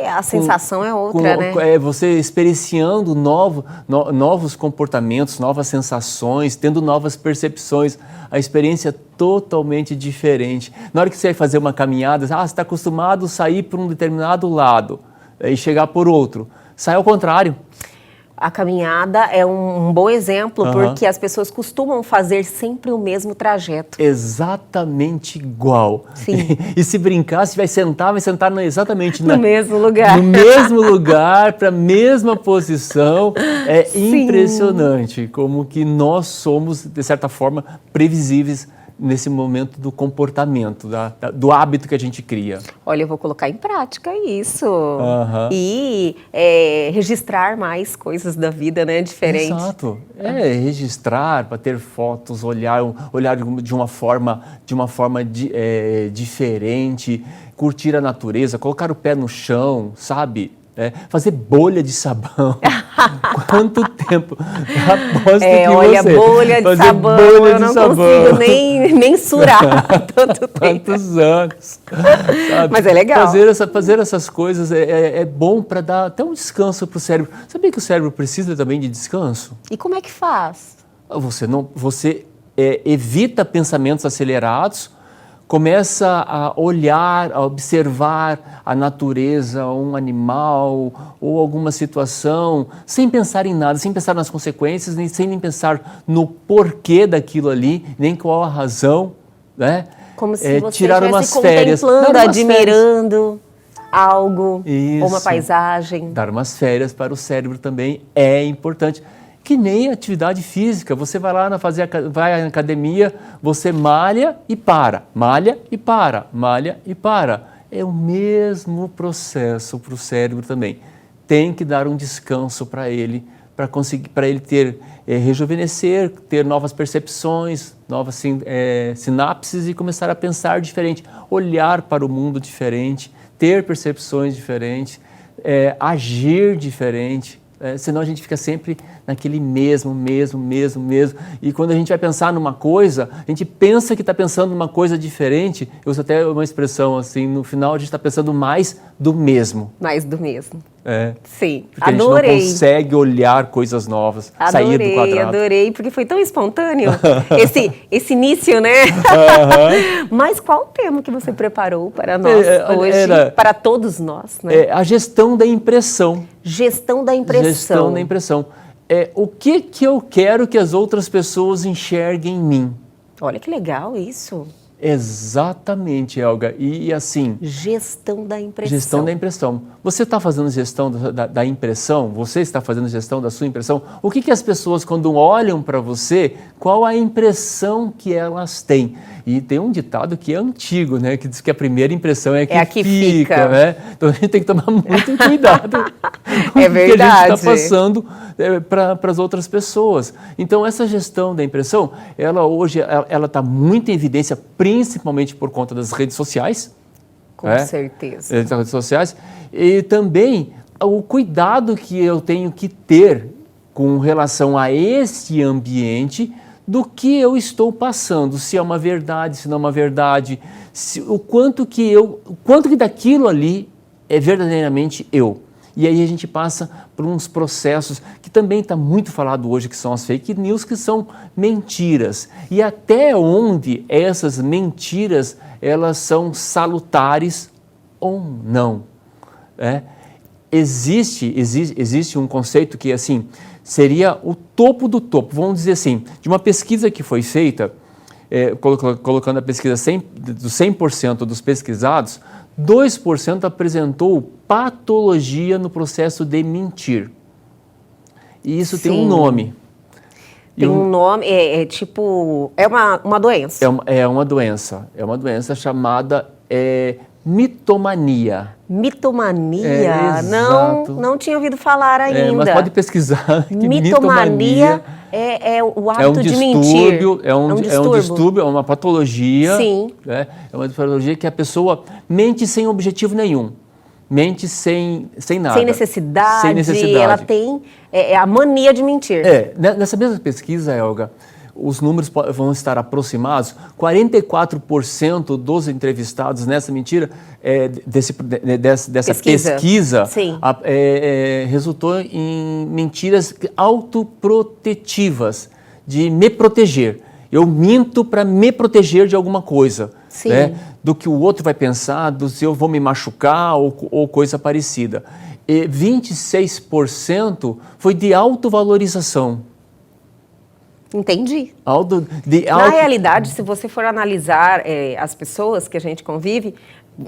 a sensação é outra, né? Você experienciando novos comportamentos, novas sensações, tendo novas percepções. A experiência é totalmente diferente. Na hora que você vai fazer uma caminhada, você está acostumado a sair por um determinado lado e chegar por outro. Sai ao contrário. A caminhada é um bom exemplo, porque as pessoas costumam fazer sempre o mesmo trajeto. Exatamente igual. Sim. E se brincar, se vai sentar exatamente no mesmo lugar. No mesmo lugar, para a mesma posição. É impressionante como que nós somos, de certa forma, previsíveis nesse momento do comportamento, do hábito que a gente cria. Olha, eu vou colocar em prática isso. E registrar mais coisas da vida, né? Diferente. Exato. Registrar, para ter fotos, olhar de uma forma diferente, curtir a natureza, colocar o pé no chão, sabe? Fazer bolha de sabão. Quanto tempo? Aposto que olha, bolha de sabão, eu não consigo nem surar tanto tempo. Tantos anos. Sabe? Mas é legal. Fazer essas coisas é bom para dar até um descanso para o cérebro. Sabia que o cérebro precisa também de descanso? E como é que faz? Você evita pensamentos acelerados, começa a olhar, a observar a natureza, um animal ou alguma situação, sem pensar em nada, sem pensar nas consequências, sem pensar no porquê daquilo ali, nem qual a razão, né? Como se você tirar umas férias, contemplando, admirando algo, ou uma paisagem. Dar umas férias para o cérebro também é importante. Que nem atividade física, você vai lá vai à academia, você malha e para, malha e para, malha e para. É o mesmo processo para o cérebro também. Tem que dar um descanso para ele ter rejuvenescer, ter novas percepções, novas sinapses e começar a pensar diferente, olhar para o mundo diferente, ter percepções diferentes, agir diferente. Senão a gente fica sempre naquele mesmo. E quando a gente vai pensar numa coisa, a gente pensa que está pensando numa coisa diferente. Eu uso até uma expressão assim, no final a gente está pensando mais do mesmo. Mais do mesmo. Sim, porque adorei. A gente não consegue olhar coisas novas, sair do quadrado. Adorei, porque foi tão espontâneo esse início, né? Mas qual o tema que você preparou para nós hoje, para todos nós? Né? A gestão da impressão. Gestão da impressão. Gestão da impressão. O que eu quero que as outras pessoas enxerguem em mim? Olha que legal isso. Exatamente, Helga. E assim... Gestão da impressão. Gestão da impressão. Você está fazendo gestão da impressão? Você está fazendo gestão da sua impressão? O que as pessoas, quando olham para você, qual a impressão que elas têm? E tem um ditado que é antigo, né? Que diz que a primeira impressão é que fica. Né? Então a gente tem que tomar muito cuidado com é o verdade. que a gente está passando para as outras pessoas. Então essa gestão da impressão, ela hoje está muito em evidência, principalmente por conta das redes sociais. Com certeza. Das redes sociais. E também o cuidado que eu tenho que ter com relação a esse ambiente do que eu estou passando, se é uma verdade, se não é uma verdade, o quanto que daquilo ali é verdadeiramente eu. E aí a gente passa por uns processos que também está muito falado hoje, que são as fake news, que são mentiras. E até onde essas mentiras, elas são salutares ou não. Existe um conceito que, assim, seria o topo do topo. Vamos dizer assim, de uma pesquisa que foi feita, colocando a pesquisa dos 100% dos pesquisados, 2% apresentou patologia no processo de mentir. E isso tem um nome. Tem um nome, é uma doença. É uma doença chamada mitomania. Mitomania? Não tinha ouvido falar ainda. Mas pode pesquisar. Que mitomania é o hábito de mentir. É um distúrbio, é uma patologia. Sim. É uma patologia que a pessoa mente sem objetivo nenhum. Mente sem nada. Sem necessidade. Ela tem a mania de mentir. Nessa mesma pesquisa, Helga, os números vão estar aproximados. 44% dos entrevistados nessa mentira, dessa pesquisa resultou em mentiras autoprotetivas, de me proteger. Eu minto para me proteger de alguma coisa, né? Do que o outro vai pensar, se eu vou me machucar ou coisa parecida. E 26% foi de autovalorização. Entendi. Na realidade, se você for analisar as pessoas que a gente convive,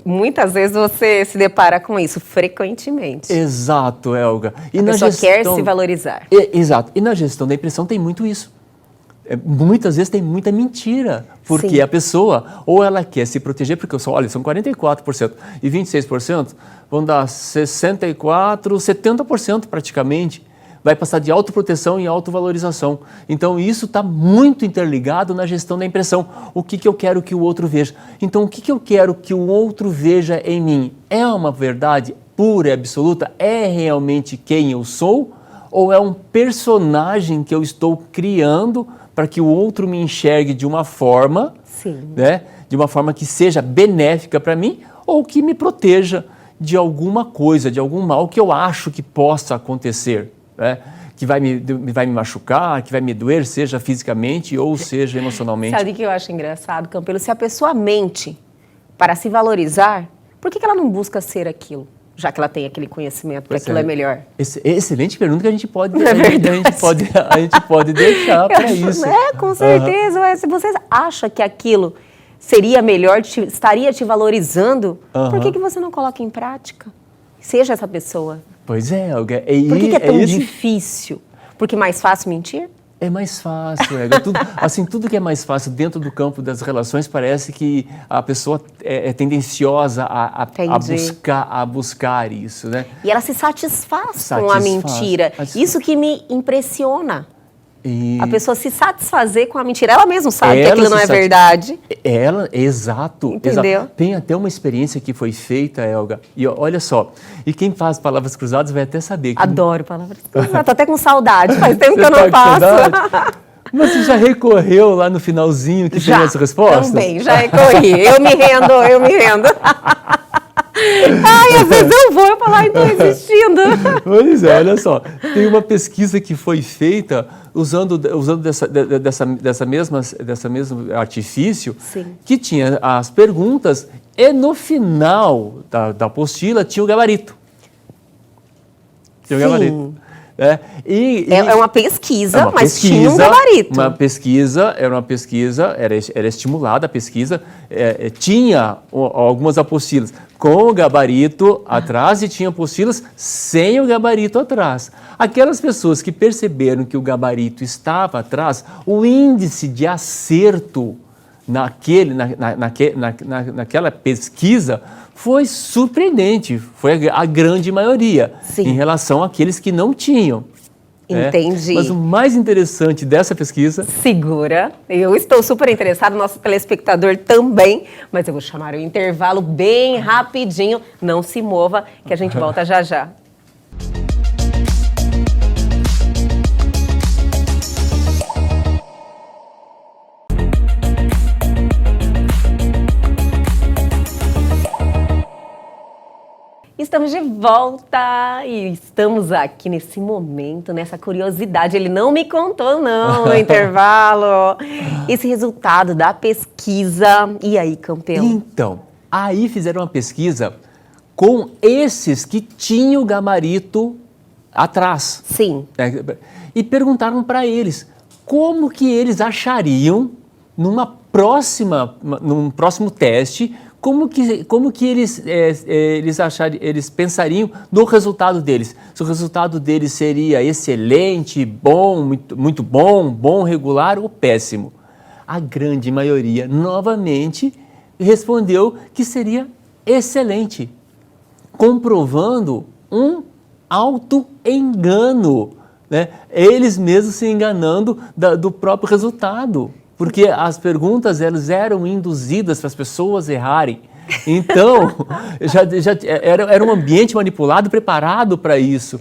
muitas vezes você se depara com isso frequentemente. Exato, Helga. A pessoa quer se valorizar. Exato. E na gestão da impressão tem muito isso. Muitas vezes tem muita mentira, porque a pessoa, ou ela quer se proteger, porque são 44% e 26%, vão dar 64%, 70% praticamente. Vai passar de autoproteção e autovalorização. Então, isso está muito interligado na gestão da impressão. O que eu quero que o outro veja? Então, o que eu quero que o outro veja em mim? É uma verdade pura e absoluta? É realmente quem eu sou? Ou é um personagem que eu estou criando para que o outro me enxergue de uma forma, né, de uma forma que seja benéfica para mim ou que me proteja de alguma coisa, de algum mal que eu acho que possa acontecer? Que vai me machucar, que vai me doer, seja fisicamente ou seja emocionalmente. Sabe o que eu acho engraçado, Campelo? Se a pessoa mente para se valorizar, por que ela não busca ser aquilo? Já que ela tem aquele conhecimento, que aquilo é melhor. Excelente pergunta que a gente pode deixar para isso. Com certeza. Se você acha que aquilo seria melhor, estaria te valorizando, por que você não coloca em prática? Seja essa pessoa. Pois é, Helga. Por que é tão difícil? Porque é mais fácil mentir? É mais fácil, Helga. Tudo que é mais fácil dentro do campo das relações, parece que a pessoa é tendenciosa a buscar isso, né? E ela se satisfaz com a mentira. Isso que me impressiona. A pessoa se satisfazer com a mentira. Ela mesma sabe que aquilo não é verdade. Exato. Entendeu? Exato. Tem até uma experiência que foi feita, Helga. E olha só, e quem faz palavras cruzadas vai até saber. Adoro palavras cruzadas. Tô até com saudade. Faz tempo que eu não faço. Mas você já recorreu lá no finalzinho que tem as respostas? Também, já recorri. Eu me rendo. Às vezes eu vou falar e estou resistindo. Pois é, olha só. Tem uma pesquisa que foi feita usando dessa mesma artifício, que tinha as perguntas e no final da apostila tinha o gabarito. É uma pesquisa, mas tinha um gabarito. Era uma pesquisa, era estimulada a pesquisa, tinha algumas apostilas com o gabarito atrás e tinha apostilas sem o gabarito atrás. Aquelas pessoas que perceberam que o gabarito estava atrás, o índice de acerto naquela pesquisa foi surpreendente, foi a grande maioria, em relação àqueles que não tinham. Entendi. Mas o mais interessante dessa pesquisa... Segura, eu estou super interessado, nosso telespectador também, mas eu vou chamar o intervalo bem rapidinho, não se mova, que a gente volta já já. Estamos de volta e estamos aqui nesse momento, nessa curiosidade. Ele não me contou, não, no intervalo. Esse resultado da pesquisa. E aí, campeão? Então, aí fizeram uma pesquisa com esses que tinham o gabarito atrás. Sim. E perguntaram para eles como que eles achariam num próximo teste. Como que eles pensariam no resultado deles? Se o resultado deles seria excelente, bom, muito bom, bom, regular ou péssimo? A grande maioria, novamente, respondeu que seria excelente, comprovando um auto-engano, né? Eles mesmos se enganando do próprio resultado. Porque as perguntas elas eram induzidas para as pessoas errarem. Então, era um ambiente manipulado, preparado para isso.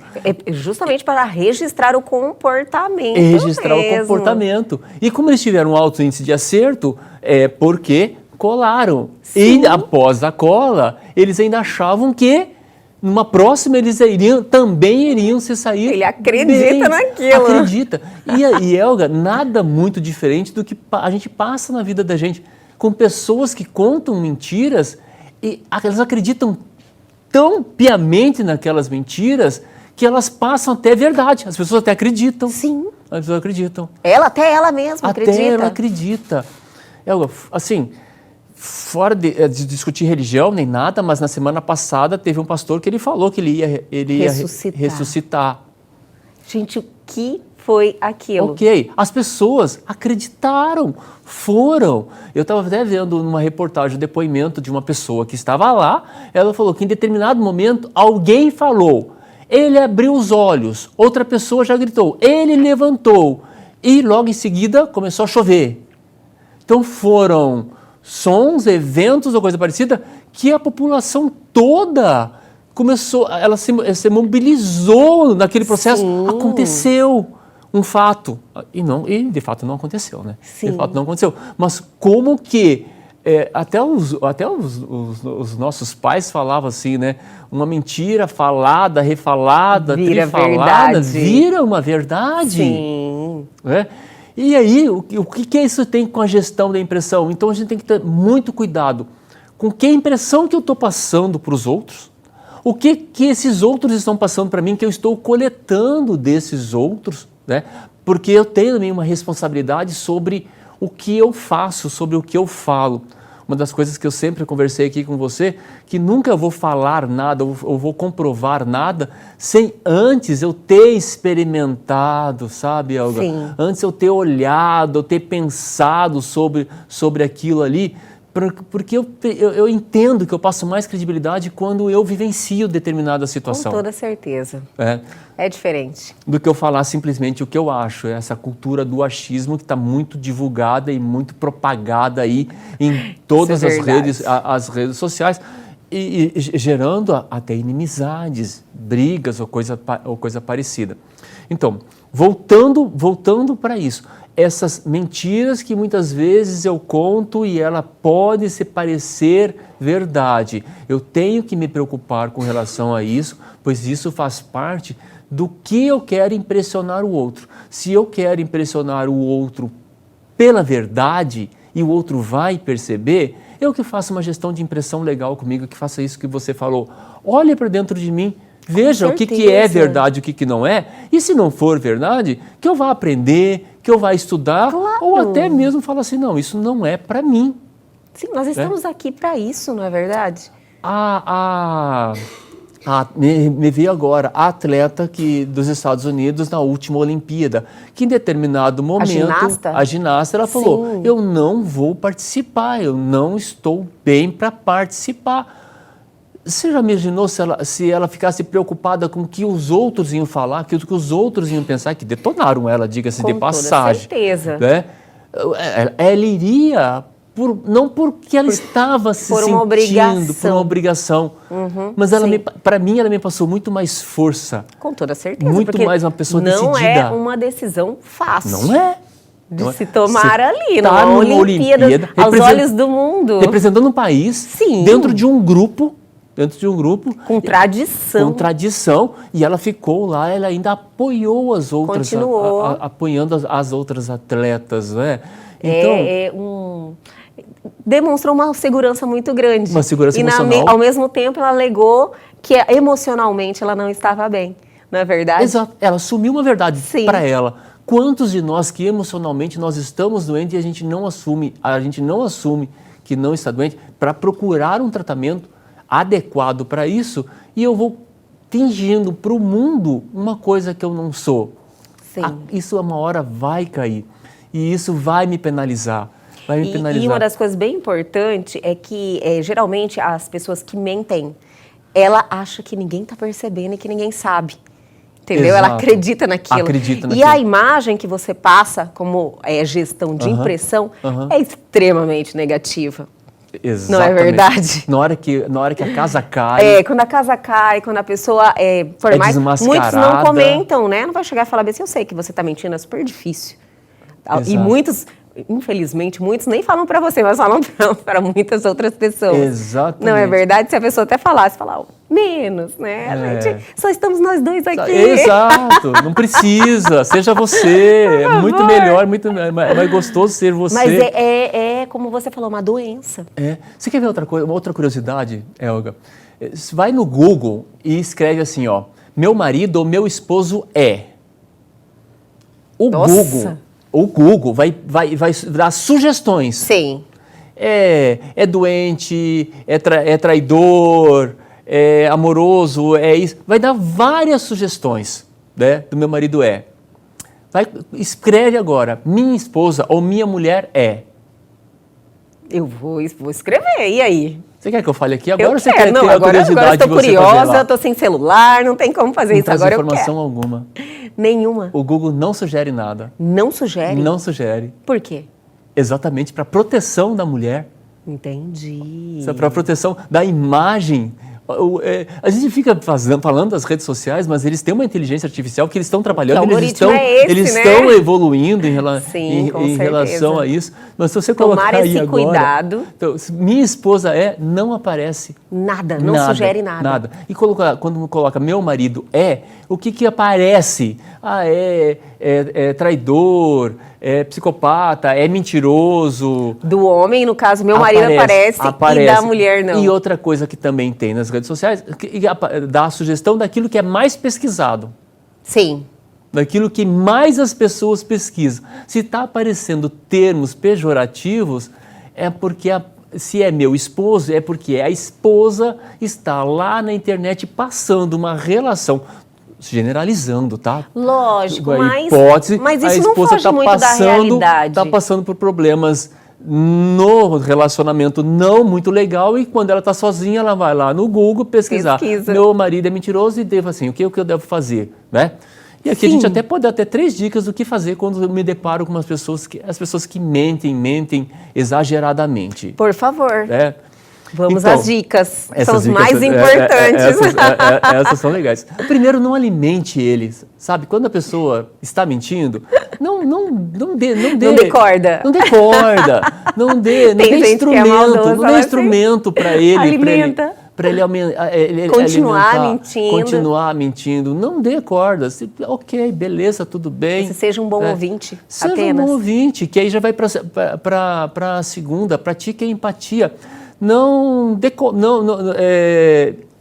Justamente para registrar o comportamento. Registrar o comportamento. E como eles tiveram um alto índice de acerto, porque colaram. Sim. E após a cola, eles ainda achavam que numa próxima eles também iriam se sair. Ele acredita naquilo. Acredita. E Helga, nada muito diferente do que a gente passa na vida da gente. Com pessoas que contam mentiras e elas acreditam tão piamente naquelas mentiras que elas passam até verdade. As pessoas até acreditam. Sim. As pessoas acreditam. Até ela mesma acredita. Até ela acredita. Helga, assim... Fora de discutir religião nem nada, mas na semana passada teve um pastor que ele falou que ele ia ressuscitar. Gente, o que foi aquilo? Ok, as pessoas acreditaram, foram. Eu estava até vendo numa reportagem o depoimento de uma pessoa que estava lá, ela falou que em determinado momento alguém falou, ele abriu os olhos, outra pessoa já gritou, ele levantou e logo em seguida começou a chover. Então foram sons, eventos ou coisa parecida, que a população toda começou, ela se mobilizou naquele processo. Sim. Aconteceu um fato. E de fato não aconteceu, né? Sim. De fato não aconteceu. Mas como que até os nossos pais falavam assim, né? Uma mentira falada, refalada, trifalada, vira uma verdade. Sim. E aí, o que isso tem com a gestão da impressão? Então, a gente tem que ter muito cuidado com que impressão que eu estou passando para os outros, o que esses outros estão passando para mim, que eu estou coletando desses outros, né? Porque eu tenho também uma responsabilidade sobre o que eu faço, sobre o que eu falo. Uma das coisas que eu sempre conversei aqui com você, que nunca vou falar nada ou vou comprovar nada sem antes eu ter experimentado, sabe, Helga? Sim. Antes eu ter olhado, eu ter pensado sobre aquilo ali, porque eu entendo que eu passo mais credibilidade quando eu vivencio determinada situação. Com toda certeza. É diferente. Do que eu falar simplesmente o que eu acho. Essa cultura do achismo que está muito divulgada e muito propagada aí em todas as redes sociais e gerando até inimizades, brigas ou coisa parecida. Então, voltando para isso. Essas mentiras que muitas vezes eu conto e ela pode se parecer verdade. Eu tenho que me preocupar com relação a isso, pois isso faz parte do que eu quero impressionar o outro. Se eu quero impressionar o outro pela verdade e o outro vai perceber, eu que faço uma gestão de impressão legal comigo, que faça isso que você falou. Olhe para dentro de mim. Veja o que é verdade e o que não é. E se não for verdade, que eu vá aprender, que eu vá estudar, ou até mesmo falar assim, não, isso não é para mim. Sim, nós estamos aqui para isso, não é verdade? Me veio agora a atleta dos Estados Unidos na última Olimpíada, que em determinado momento, a ginasta, ela falou, eu não vou participar, eu não estou bem para participar. Você já imaginou se ela ficasse preocupada com o que os outros iam falar, que os outros iam pensar, que detonaram ela, diga-se de passagem. Com toda certeza. Né? Ela iria, não porque ela estava se sentindo por uma obrigação, mas para mim ela me passou muito mais força. Com toda certeza. Muito mais uma pessoa decidida. Não é uma decisão fácil. Não é. De se tomar ali, tá numa Olimpíada, aos olhos do mundo. Representando um país, dentro de um grupo, com tradição. Com tradição, e ela ficou lá, ela ainda apoiou as outras, apoiando as outras atletas, né? Então, demonstra uma segurança muito grande. Uma segurança emocional. Ao mesmo tempo, ela alegou que emocionalmente ela não estava bem, não é verdade? Exato, ela assumiu uma verdade para ela. Quantos de nós que emocionalmente nós estamos doentes e a gente não assume que não está doente para procurar um tratamento adequado para isso, e eu vou fingindo para o mundo uma coisa que eu não sou. Isso uma hora vai cair, e isso vai me penalizar. E uma das coisas bem importantes é que, geralmente, as pessoas que mentem, ela acha que ninguém está percebendo e que ninguém sabe. Entendeu? Exato. Ela acredita naquilo. E a imagem que você passa, como gestão de impressão, é extremamente negativa. Exatamente. Não é verdade? Na hora que a casa cai. Quando a casa cai, quando a pessoa for mais... Muitos não comentam, né? Não vai chegar e falar assim, eu sei que você está mentindo, é super difícil. Exato. E muitos, infelizmente, muitos nem falam para você, mas falam para muitas outras pessoas. Exatamente. Não é verdade? Se a pessoa até falasse, falar menos, né? A gente, só estamos nós dois aqui. Exato, não precisa, seja você. É muito melhor, muito mais gostoso ser você. Mas como você falou, uma doença. Você quer ver uma outra curiosidade, Elga? Vai no Google e escreve assim, ó, meu marido ou meu esposo é. O Google vai dar sugestões. Sim. É doente, é traidor, é amoroso, é isso. Vai dar várias sugestões, né, do meu marido é. Escreve agora, minha esposa ou minha mulher é. Eu vou escrever, e aí? Você quer que eu fale aqui agora? Ou você quer ter a curiosidade agora eu estou curiosa, eu estou sem celular, não tem como fazer isso. Agora eu quero. Não traz informação alguma. Nenhuma. O Google não sugere nada. Não sugere? Não sugere. Por quê? Exatamente para proteção da mulher. Entendi. Para proteção da imagem. A gente fica falando das redes sociais, mas eles têm uma inteligência artificial que eles estão trabalhando, eles estão evoluindo em relação a isso. Mas se você colocar aí agora, cuidado. Então, minha esposa não aparece. Nada, não sugere nada. E quando coloca meu marido o que aparece? É traidor, é psicopata, é mentiroso. Do homem, no caso, meu marido aparece e da mulher não. E outra coisa que também tem nas redes sociais, dá a sugestão daquilo que é mais pesquisado. Sim. Daquilo que mais as pessoas pesquisam. Se está aparecendo termos pejorativos, é porque se é meu esposo, é porque a esposa está lá na internet passando uma relação, generalizando, tá? Lógico, mas isso não foge muito da realidade. Está passando por problemas no relacionamento não muito legal, e quando ela está sozinha, ela vai lá no Google pesquisar. Meu marido é mentiroso e devo assim, o que eu devo fazer, né? E aqui a gente até pode dar até 3 dicas do que fazer quando eu me deparo com as pessoas que mentem exageradamente. Por favor. Vamos então, às dicas. São as mais importantes. Essas são legais. Primeiro, não alimente eles. Sabe, quando a pessoa está mentindo, não dê corda. Não dê corda. Não dê instrumento para ele. Alimenta. Para ele continuar mentindo. Não dê corda. Ok, beleza, tudo bem. Você seja um bom ouvinte. Seja um bom ouvinte, que aí já vai para a segunda. Pratique a empatia.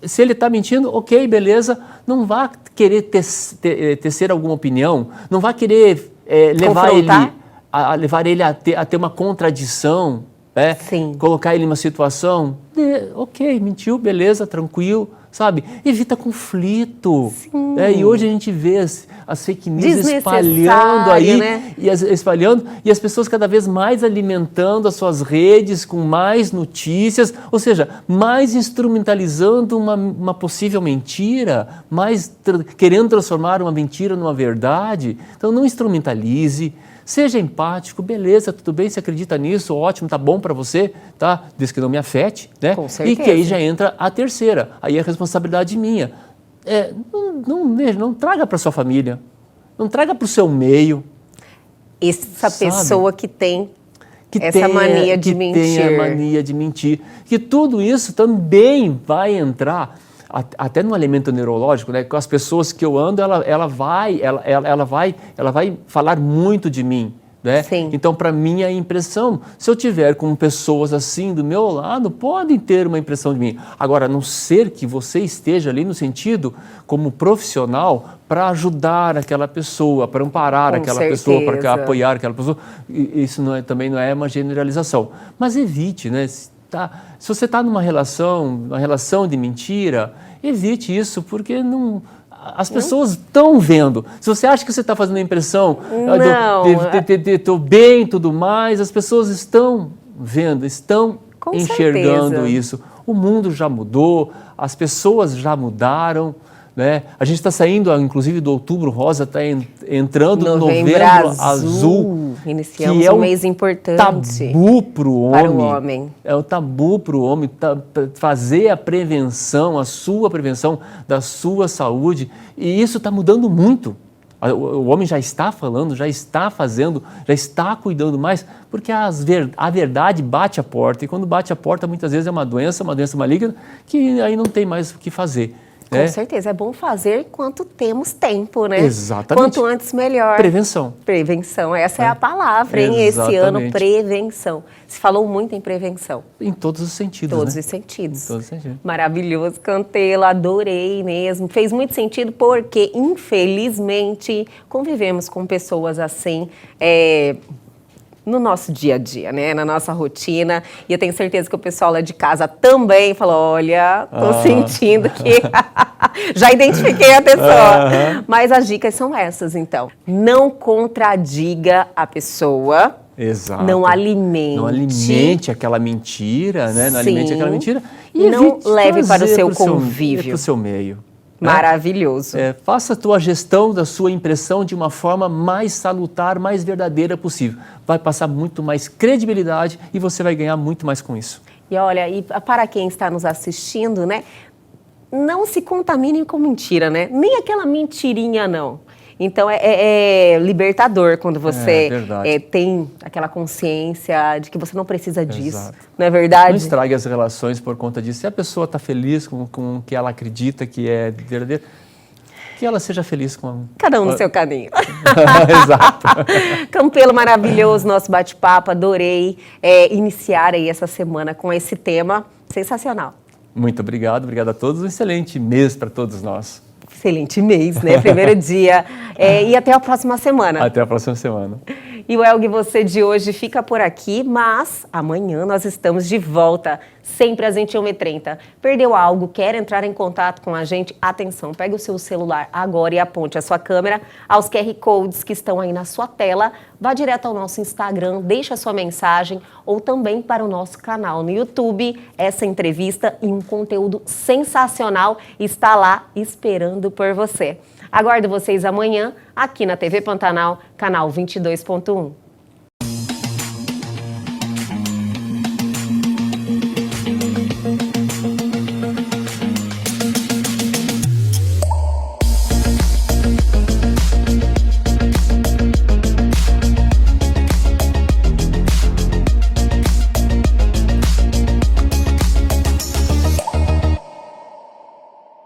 se ele está mentindo, ok, beleza, não vá querer tecer alguma opinião, não vá querer levar ele a ter uma contradição, colocar ele numa situação, ok, mentiu, beleza, tranquilo, sabe? Evita conflito. E hoje a gente vê as fake news espalhando aí, né? e as pessoas cada vez mais alimentando as suas redes com mais notícias, ou seja, mais instrumentalizando uma possível mentira, querendo transformar uma mentira numa verdade. Então não instrumentalize. Seja empático, beleza, tudo bem, você acredita nisso, ótimo, tá bom para você, tá? Desde que não me afete, né? Com certeza. E que aí já entra a terceira, aí é responsabilidade minha. Não traga para sua família, não traga para o seu meio. Essa pessoa que tem essa mania de mentir. Que tem a mania de mentir. Que tudo isso também vai entrar até no elemento neurológico, né? Com as pessoas que eu ando, ela vai falar muito de mim, né? Sim. Então, para mim, a impressão, se eu tiver com pessoas assim do meu lado, podem ter uma impressão de mim. Agora, a não ser que você esteja ali no sentido, como profissional, para ajudar aquela pessoa, para amparar aquela pessoa, para apoiar aquela pessoa, isso também não é uma generalização. Mas evite, né? Se você está numa relação de mentira, evite isso, porque as pessoas estão vendo. Se você acha que você está fazendo a impressão de estou bem e tudo mais, as pessoas estão vendo, estão enxergando isso. O mundo já mudou, as pessoas já mudaram. Né? A gente está saindo, inclusive, do Outubro Rosa, está entrando no Novembro Azul, iniciamos que é um mês importante tabu para o homem. É o tabu para o homem fazer a prevenção, a sua prevenção da sua saúde, e isso está mudando muito. O homem já está falando, já está fazendo, já está cuidando mais, porque a verdade bate a porta, e quando bate a porta, muitas vezes é uma doença maligna, que aí não tem mais o que fazer. Com certeza, é bom fazer enquanto temos tempo, né? Exatamente. Quanto antes, melhor. Prevenção. Prevenção, essa é a palavra, hein? Esse ano, prevenção. Se falou muito em prevenção. Em todos os sentidos, Todos né? os sentidos. Em todos os sentidos. Maravilhoso, Campelo, adorei mesmo. Fez muito sentido porque, infelizmente, convivemos com pessoas assim, no nosso dia a dia, né? Na nossa rotina. E eu tenho certeza que o pessoal lá de casa também falou, olha, tô sentindo que... Já identifiquei a pessoa. Mas as dicas são essas, então. Não contradiga a pessoa. Exato. Não alimente. Não alimente aquela mentira, né? Não alimente aquela mentira. E não leve para o seu convívio. Para o seu meio. Maravilhoso. Faça a tua gestão da sua impressão de uma forma mais salutar, mais verdadeira possível. Vai passar muito mais credibilidade e você vai ganhar muito mais com isso. E olha, e para quem está nos assistindo, né? Não se contamine com mentira, né? Nem aquela mentirinha, não. Então, é libertador quando você tem aquela consciência de que você não precisa disso. Exato. Não é verdade? Não estrague as relações por conta disso. Se a pessoa está feliz com o que ela acredita que é verdadeiro, que ela seja feliz com... Cada um no seu caminho. Exato. Campelo, maravilhoso, nosso bate-papo. Adorei iniciar aí essa semana com esse tema sensacional. Muito obrigado. Obrigado a todos. Um excelente mês para todos nós. Excelente mês, né? Primeiro dia. E até a próxima semana. Até a próxima semana. E o Elgue Você de hoje fica por aqui, mas amanhã nós estamos de volta, sempre às 21h30. Perdeu algo, quer entrar em contato com a gente? Atenção, pegue o seu celular agora e aponte a sua câmera aos QR Codes que estão aí na sua tela. Vá direto ao nosso Instagram, deixe a sua mensagem ou também para o nosso canal no YouTube. Essa entrevista e um conteúdo sensacional está lá esperando por você. Aguardo vocês amanhã aqui na TV Pantanal, canal 22.1.